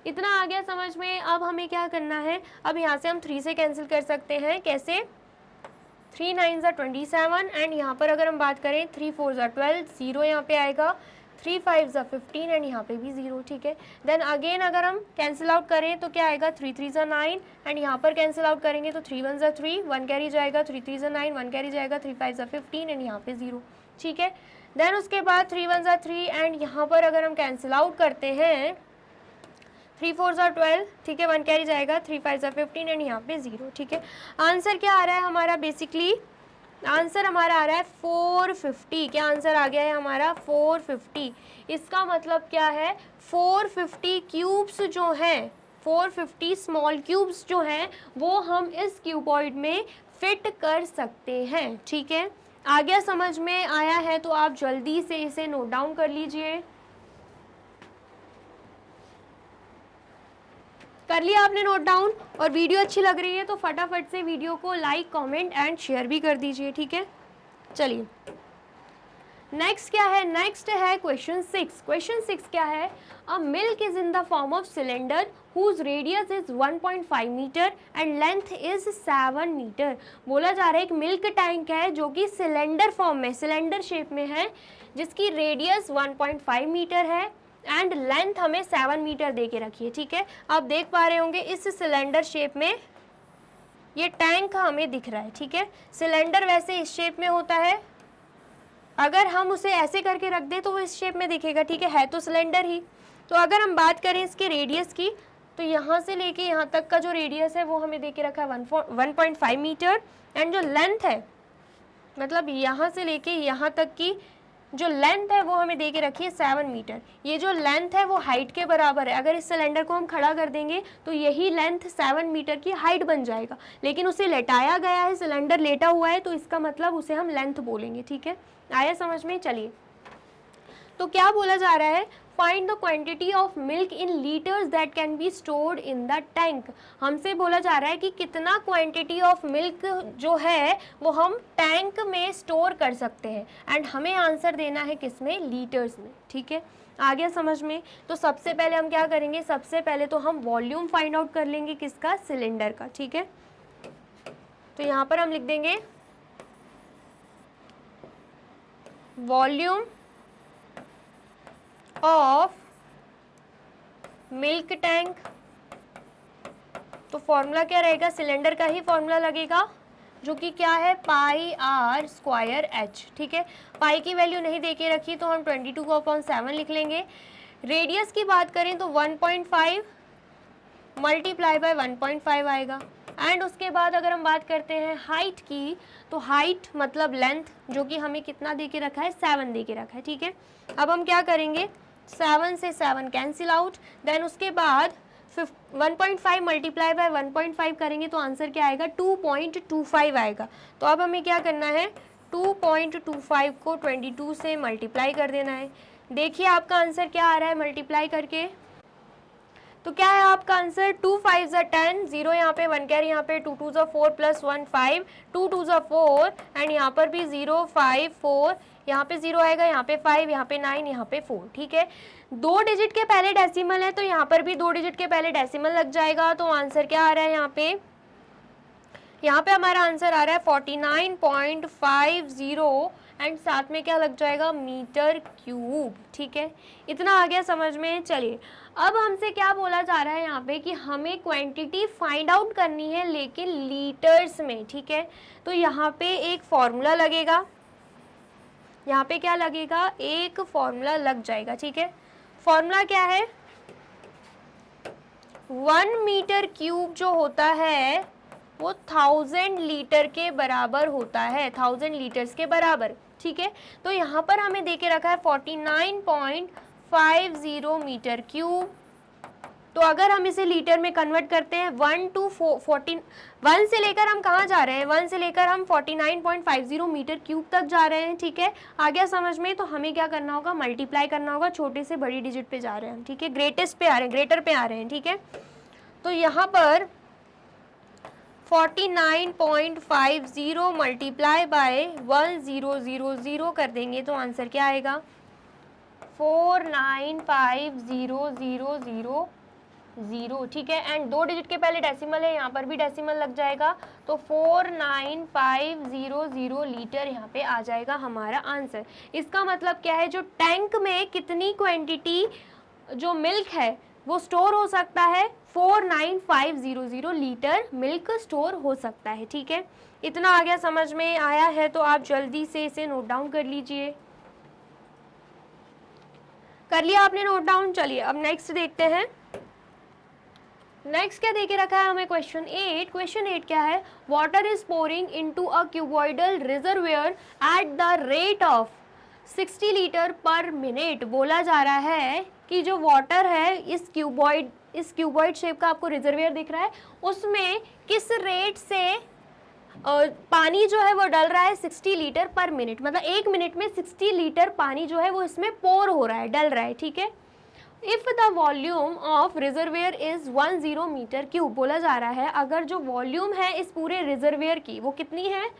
इतना आ गया समझ में। अब हमें क्या करना है, अब यहाँ से हम 3 से कैंसिल कर सकते हैं, कैसे, 3 9 ज़ा 27 एंड यहाँ पर अगर हम बात करें 3 4 ज़ा 12, 0 यहाँ पे आएगा, 3 5 ज़ा 15 एंड यहाँ पे भी 0, ठीक है। देन अगेन अगर हम कैंसिल आउट करें तो क्या आएगा 3 3 ज़ा 9 एंड यहाँ पर कैंसिल आउट करेंगे तो 3 1 ज़ा 3, 1 कैरी जाएगा, 3 3 ज़ा 9, 1 कैरी जाएगा, 3 5 ज़ा 15 एंड यहाँ पे 0, ठीक है। देन उसके बाद 3 1 ज़ा 3 एंड यहाँ पर अगर हम कैंसिल आउट करते हैं 3 4 ज़ा 12, ठीक है, 1 कैरी जाएगा, 3 5 ज़ा 15 एंड यहाँ पे 0, ठीक है। आंसर क्या आ रहा है हमारा, बेसिकली आंसर हमारा आ रहा है 450। क्या आंसर आ गया है हमारा 450। इसका मतलब क्या है, 450 क्यूब्स जो हैं, 450 स्मॉल क्यूब्स जो हैं वो हम इस क्यूबॉइड में फिट कर सकते हैं, ठीक है। आ गया समझ में, आया है तो आप जल्दी से इसे नोट डाउन कर लीजिए। कर लिया आपने नोट डाउन, और वीडियो अच्छी लग रही है तो फटाफट से वीडियो को लाइक कमेंट एंड शेयर भी कर दीजिए, ठीक है। चलिए नेक्स्ट क्या है, नेक्स्ट है क्वेश्चन 6। क्वेश्चन 6 क्या है, a milk is in the form of cylinder whose radius is 1.5 metre and length is 7 metre. बोला जा रहा है एक मिल्क टैंक है जो कि सिलेंडर फॉर्म में, सिलेंडर शेप में है, जिसकी रेडियस 1.5 मीटर है एंड लेंथ हमें 7 मीटर दे के रखी है, ठीक है। आप देख पा रहे होंगे इस सिलेंडर शेप में ये टैंक हमें दिख रहा है, ठीक है। सिलेंडर वैसे इस शेप में होता है, अगर हम उसे ऐसे करके रख दें तो वो इस शेप में दिखेगा, ठीक है तो सिलेंडर ही। तो अगर हम बात करें इसके रेडियस की, तो यहाँ से लेके यहाँ तक का जो रेडियस है वो हमें दे के रखा है 1.5 मीटर एंड जो लेंथ है, मतलब यहाँ से लेके यहाँ तक की जो लेंथ है वो हमें दे के रखी है 7 मीटर। ये जो लेंथ है वो हाइट के बराबर है। अगर इस सिलेंडर को हम खड़ा कर देंगे तो यही लेंथ 7 मीटर की हाइट बन जाएगा, लेकिन उसे लेटाया गया है, सिलेंडर लेटा हुआ है, तो इसका मतलब उसे हम लेंथ बोलेंगे, ठीक है। आया समझ में। चलिए तो क्या बोला जा रहा है, find the quantity of milk in litres that can be stored in the tank. हमसे बोला जा रहा है कि कितना क्वांटिटी ऑफ मिल्क जो है वो हम टैंक में स्टोर कर सकते हैं, एंड हमें आंसर देना है किसमें, लीटर्स में। ठीक है, आ गया समझ में। तो सबसे पहले हम क्या करेंगे, सबसे पहले तो हम वॉल्यूम फाइंड आउट कर लेंगे, किसका, सिलेंडर का। ठीक है, तो यहाँ पर हम लिख देंगे वॉल्यूम ऑफ मिल्क टैंक। तो फॉर्मूला क्या रहेगा, सिलेंडर का ही फॉर्मूला लगेगा, जो कि क्या है, पाई आर स्क्वायर एच। ठीक है, पाई की वैल्यू नहीं देके रखी तो हम 22 को अपॉन 7 लिख लेंगे। रेडियस की बात करें तो 1.5 मल्टीप्लाई बाय 1.5 आएगा। एंड उसके बाद अगर हम बात करते हैं हाइट की, तो हाइट मतलब लेंथ, जो कि हमें कितना दे के रखा है, 7 दे के रखा है। ठीक है, अब हम क्या करेंगे, 7 से 7 कैंसिल आउट, देन उसके बाद 1.5 मल्टीप्लाई बाय 1.5 करेंगे तो आंसर क्या आएगा, 2.25 आएगा। तो अब हमें क्या करना है, 2.25 को 22 से मल्टीप्लाई कर देना है। देखिए आपका आंसर क्या आ रहा है मल्टीप्लाई करके, तो क्या है आपका आंसर, 2 5 ज़ा 10, 0 यहाँ पे, 1 कैरी यहाँ पे, 2 2 ज़ा 4 प्लस 1 5, 2 2 ज़ा 4, एंड यहाँ पर भी 0 5 4, यहाँ पे 0 आएगा, यहाँ पे 5, यहाँ पे 9, यहाँ पे 4। ठीक है, 2 डिजिट के पहले डेसिमल है तो यहाँ पर भी 2 डिजिट के पहले डेसिमल लग जाएगा। तो आंसर क्या आ रहा है यहाँ पे हमारा आंसर आ रहा है 49.50, एंड साथ में क्या लग जाएगा, मीटर क्यूब। ठीक है, इतना आ गया समझ में। चलिए अब हमसे क्या बोला जा रहा है यहाँ पे कि हमें क्वांटिटी फाइंड आउट करनी है, लेकिन लीटर्स में। ठीक है, तो यहाँ पे एक फॉर्मूला लगेगा, यहाँ पे क्या लगेगा, एक फॉर्मूला लग जाएगा। ठीक है, फॉर्मूला क्या है, 1 मीटर क्यूब जो होता है वो 1000 लीटर के बराबर होता है, 1000 लीटर्स के बराबर। ठीक है, तो यहाँ पर हमें देके रखा है 49.50 मीटर क्यूब। तो अगर हम इसे लीटर में कन्वर्ट करते हैं, 1 to 14, 1 से लेकर हम कहाँ जा रहे हैं, 1 से लेकर हम 49.50 मीटर क्यूब तक जा रहे हैं। ठीक है, आ गया समझ में। तो हमें क्या करना होगा, मल्टीप्लाई करना होगा, छोटे से बड़ी डिजिट पे जा रहे हैं हम। ठीक है, ग्रेटेस्ट पे आ रहे हैं, ग्रेटर पे आ रहे हैं। ठीक है, तो यहाँ पर 49.50 मल्टीप्लाई बाय 1000 कर देंगे तो आंसर क्या आएगा, 495000। ठीक है, एंड 2 डिजिट के पहले डेसिमल है, यहाँ पर भी डेसिमल लग जाएगा, तो 49500 लीटर यहाँ पे आ जाएगा हमारा आंसर। इसका मतलब क्या है, जो टैंक में कितनी क्वांटिटी जो मिल्क है वो स्टोर हो सकता है, 49500 लीटर मिल्क स्टोर हो सकता है। ठीक है, इतना आ गया समझ में। आया है तो आप जल्दी से इसे नोट डाउन कर लीजिए। कर लिया आपने नोट डाउन। चलिए अब नेक्स्ट देखते हैं। नेक्स्ट क्या देके रखा है हमें, क्वेश्चन 8। क्वेश्चन 8 क्या है, water is pouring into a cuboidal reservoir at the rate of 60 litre पर मिनट। बोला जा रहा है कि जो वाटर है इस क्यूबॉइड शेप का आपको रिजर्वियर दिख रहा है, उसमें किस रेट से पानी जो है वो डल रहा है, 60 लीटर पर मिनट, मतलब 1 मिनट में 60 लीटर पानी जो है वो इसमें पोर हो रहा है, डल रहा है। ठीक है, if the volume of reservoir is 10 metre cube. बोला जा रहा है अगर जो वॉल्यूम है इस पूरे रिजर्वियर की वो कितनी है,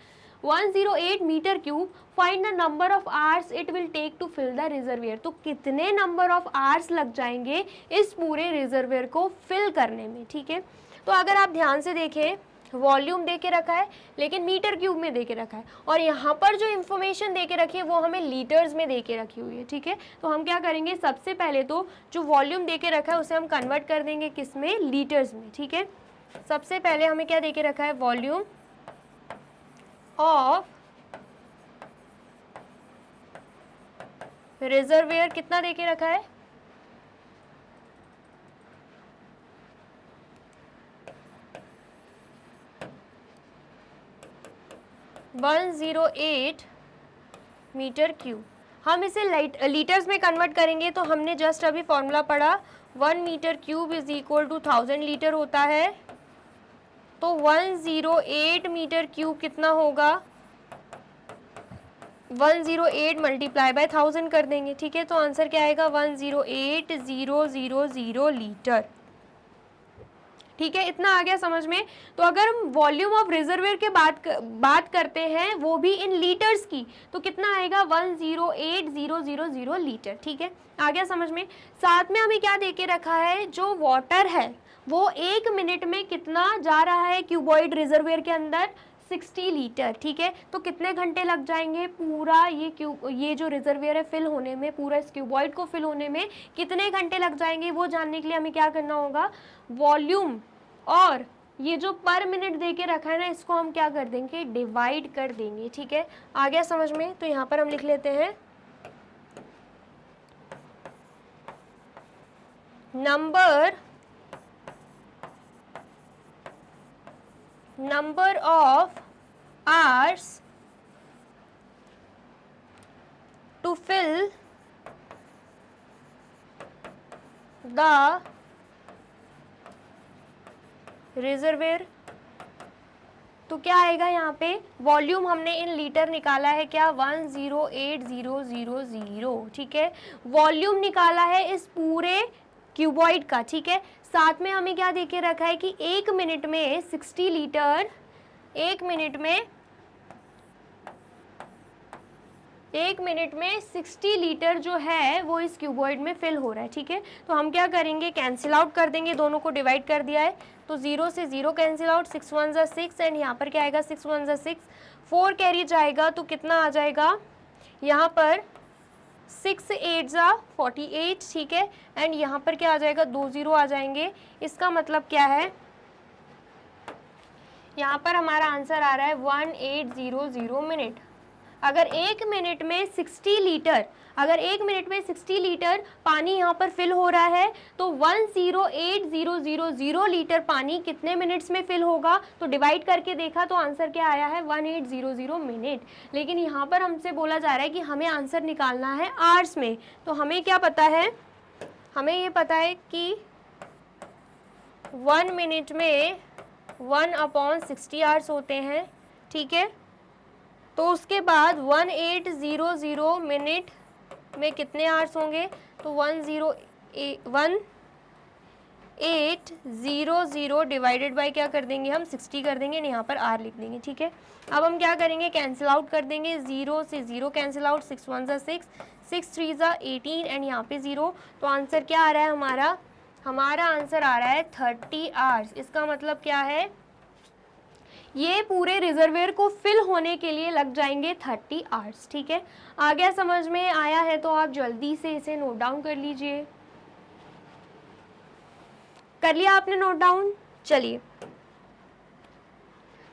108 metre cube, find the number of hours it will take to fill the reservoir. तो कितने नंबर ऑफ आवर्स लग जाएंगे इस पूरे रिजर्वियर को फिल करने में। ठीक है, तो अगर आप ध्यान से देखें, वॉल्यूम दे के रखा है लेकिन मीटर क्यूब में दे के रखा है, और यहाँ पर जो इन्फॉर्मेशन दे के रखी है वो हमें लीटर्स में दे के रखी हुई है। ठीक है, तो हम क्या करेंगे, सबसे पहले तो जो वॉल्यूम दे के रखा है उसे हम कन्वर्ट कर देंगे किस में, लीटर्स में। ठीक है, सबसे पहले हमें क्या दे के रखा है, वॉल्यूम ऑफ रिजर्वियर कितना दे के रखा है, 108 मीटर क्यूब। हम इसे लीटर्स में कन्वर्ट करेंगे तो हमने जस्ट अभी फॉर्मूला पढ़ा, 1 metre cube is equal to 1000 litre होता है। तो 108 मीटर क्यूब कितना होगा, 108 मल्टीप्लाई बाय 1000 कर देंगे, ठीक है। तो आंसर क्या आएगा 108,000 लीटर, ठीक है। इतना आ गया समझ में। तो अगर हम वॉल्यूम ऑफ रिजर्वेयर के बात करते हैं वो भी इन लीटर्स की, तो कितना आएगा 108,000 लीटर, ठीक है। आ गया समझ में। साथ में हमें क्या देके रखा है, जो वाटर है वो 1 मिनट में कितना जा रहा है क्यूबॉइड रिजर्वेयर के अंदर, 60 लीटर, ठीक है। तो कितने घंटे लग जाएंगे पूरा ये जो रिजर्वेयर है फिल होने में, पूरा इस क्यूबॉइड को फिल होने में कितने घंटे लग जाएंगे, वो जानने के लिए हमें क्या करना होगा, वॉल्यूम और ये जो पर मिनट दे के रखा है ना, इसको हम क्या कर देंगे, डिवाइड कर देंगे, ठीक है। आ गया समझ में। तो यहाँ पर हम लिख लेते हैं number of hours to fill the reservoir। तो क्या आएगा यहाँ पे, वॉल्यूम हमने इन लीटर निकाला है क्या, 108,000, ठीक है। वॉल्यूम निकाला है इस पूरे क्यूबॉइड का, ठीक है। साथ में हमें क्या देके रखा है कि 1 मिनट में 60 लीटर, 1 मिनट में 60 लीटर जो है वो इस क्यूबॉइड में फिल हो रहा है, ठीक है। तो हम क्या करेंगे, कैंसिल आउट कर देंगे, दोनों को डिवाइड कर दिया है तो 0 से 0 कैंसिल आउट, 6 1 जा 6 एंड यहाँ पर क्या आएगा 6 1 जा 6, 4 कैरी जाएगा तो कितना आ जाएगा यहाँ पर 6 8 जा 48, ठीक है। एंड यहाँ पर क्या आ जाएगा, 2 0 आ जाएंगे। इसका मतलब क्या है, यहाँ पर हमारा आंसर आ रहा है 1800 मिनट। अगर 1 मिनट में 60 लीटर, अगर 1 मिनट में 60 लीटर पानी यहाँ पर फिल हो रहा है तो 108,000 लीटर पानी कितने मिनट्स में फिल होगा, तो डिवाइड करके देखा तो आंसर क्या आया है 1800 मिनट। लेकिन यहाँ पर हमसे बोला जा रहा है कि हमें आंसर निकालना है आवर्स में। तो हमें क्या पता है, हमें ये पता है कि 1 मिनट में 1/60 आवर्स होते हैं, ठीक है। तो उसके बाद 1800 मिनट में कितने आवर्स होंगे, तो 1800 डिवाइडेड बाय क्या कर देंगे हम 60 कर देंगे, यहाँ पर आर लिख देंगे, ठीक है। अब हम क्या करेंगे, कैंसिल आउट कर देंगे, 0 से 0 कैंसिल आउट, 6 1 जा 6, 6 3 जा 18 एंड यहाँ पे 0। तो आंसर क्या आ रहा है हमारा आंसर आ रहा है 30 आवर्स। इसका मतलब क्या है, ये पूरे रिजर्वेयर को फिल होने के लिए लग जाएंगे 30 आवर्स, ठीक है। आ गया समझ में आया है तो आप जल्दी से इसे नोट डाउन कर लीजिए। कर लिया आपने नोट डाउन, चलिए।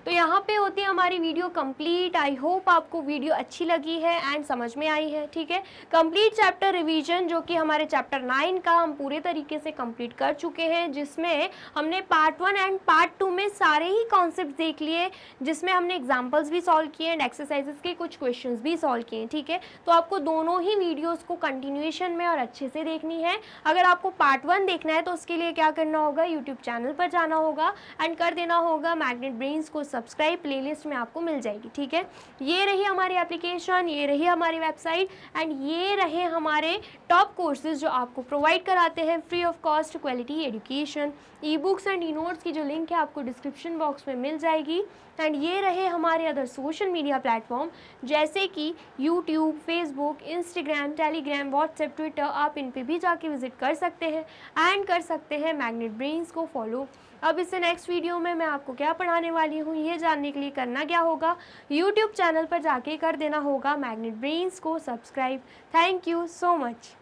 तो यहाँ पे होती है हमारी वीडियो कंप्लीट। आई होप आपको वीडियो अच्छी लगी है एंड समझ में आई है, ठीक है। कंप्लीट चैप्टर रिवीजन जो कि हमारे चैप्टर 9 का हम पूरे तरीके से कंप्लीट कर चुके हैं, जिसमें हमने पार्ट 1 एंड पार्ट 2 में सारे ही कॉन्सेप्ट देख लिए, जिसमें हमने एग्जाम्पल्स भी सॉल्व किए एंड एक्सरसाइजेस के कुछ क्वेश्चन भी सॉल्व किए, ठीक है। तो आपको दोनों ही वीडियोज़ को कंटिन्यूएशन में और अच्छे से देखनी है। अगर आपको पार्ट 1 देखना है तो उसके लिए क्या करना होगा, यूट्यूब चैनल पर जाना होगा एंड कर देना होगा मैग्नेट ब्रेन्स को सब्सक्राइब, प्लेलिस्ट में आपको मिल जाएगी, ठीक है। ये रही हमारी एप्लीकेशन, ये रही हमारी वेबसाइट एंड ये रहे हमारे टॉप कोर्सेज जो आपको प्रोवाइड कराते हैं free of cost quality education. E books and e notes की जो लिंक है आपको डिस्क्रिप्शन बॉक्स में मिल जाएगी। एंड ये रहे हमारे अदर सोशल मीडिया प्लेटफॉर्म जैसे कि YouTube, Facebook, Instagram, Telegram, WhatsApp, Twitter. आप इन पे भी जाके विजिट कर सकते हैं एंड कर सकते हैं मैग्नेट ब्रेन्स को फॉलो। अब इससे नेक्स्ट वीडियो में मैं आपको क्या पढ़ाने वाली हूँ ये जानने के लिए करना क्या होगा, यूट्यूब चैनल पर जाके कर देना होगा मैग्नेट ब्रेन्स को subscribe. Thank you so much.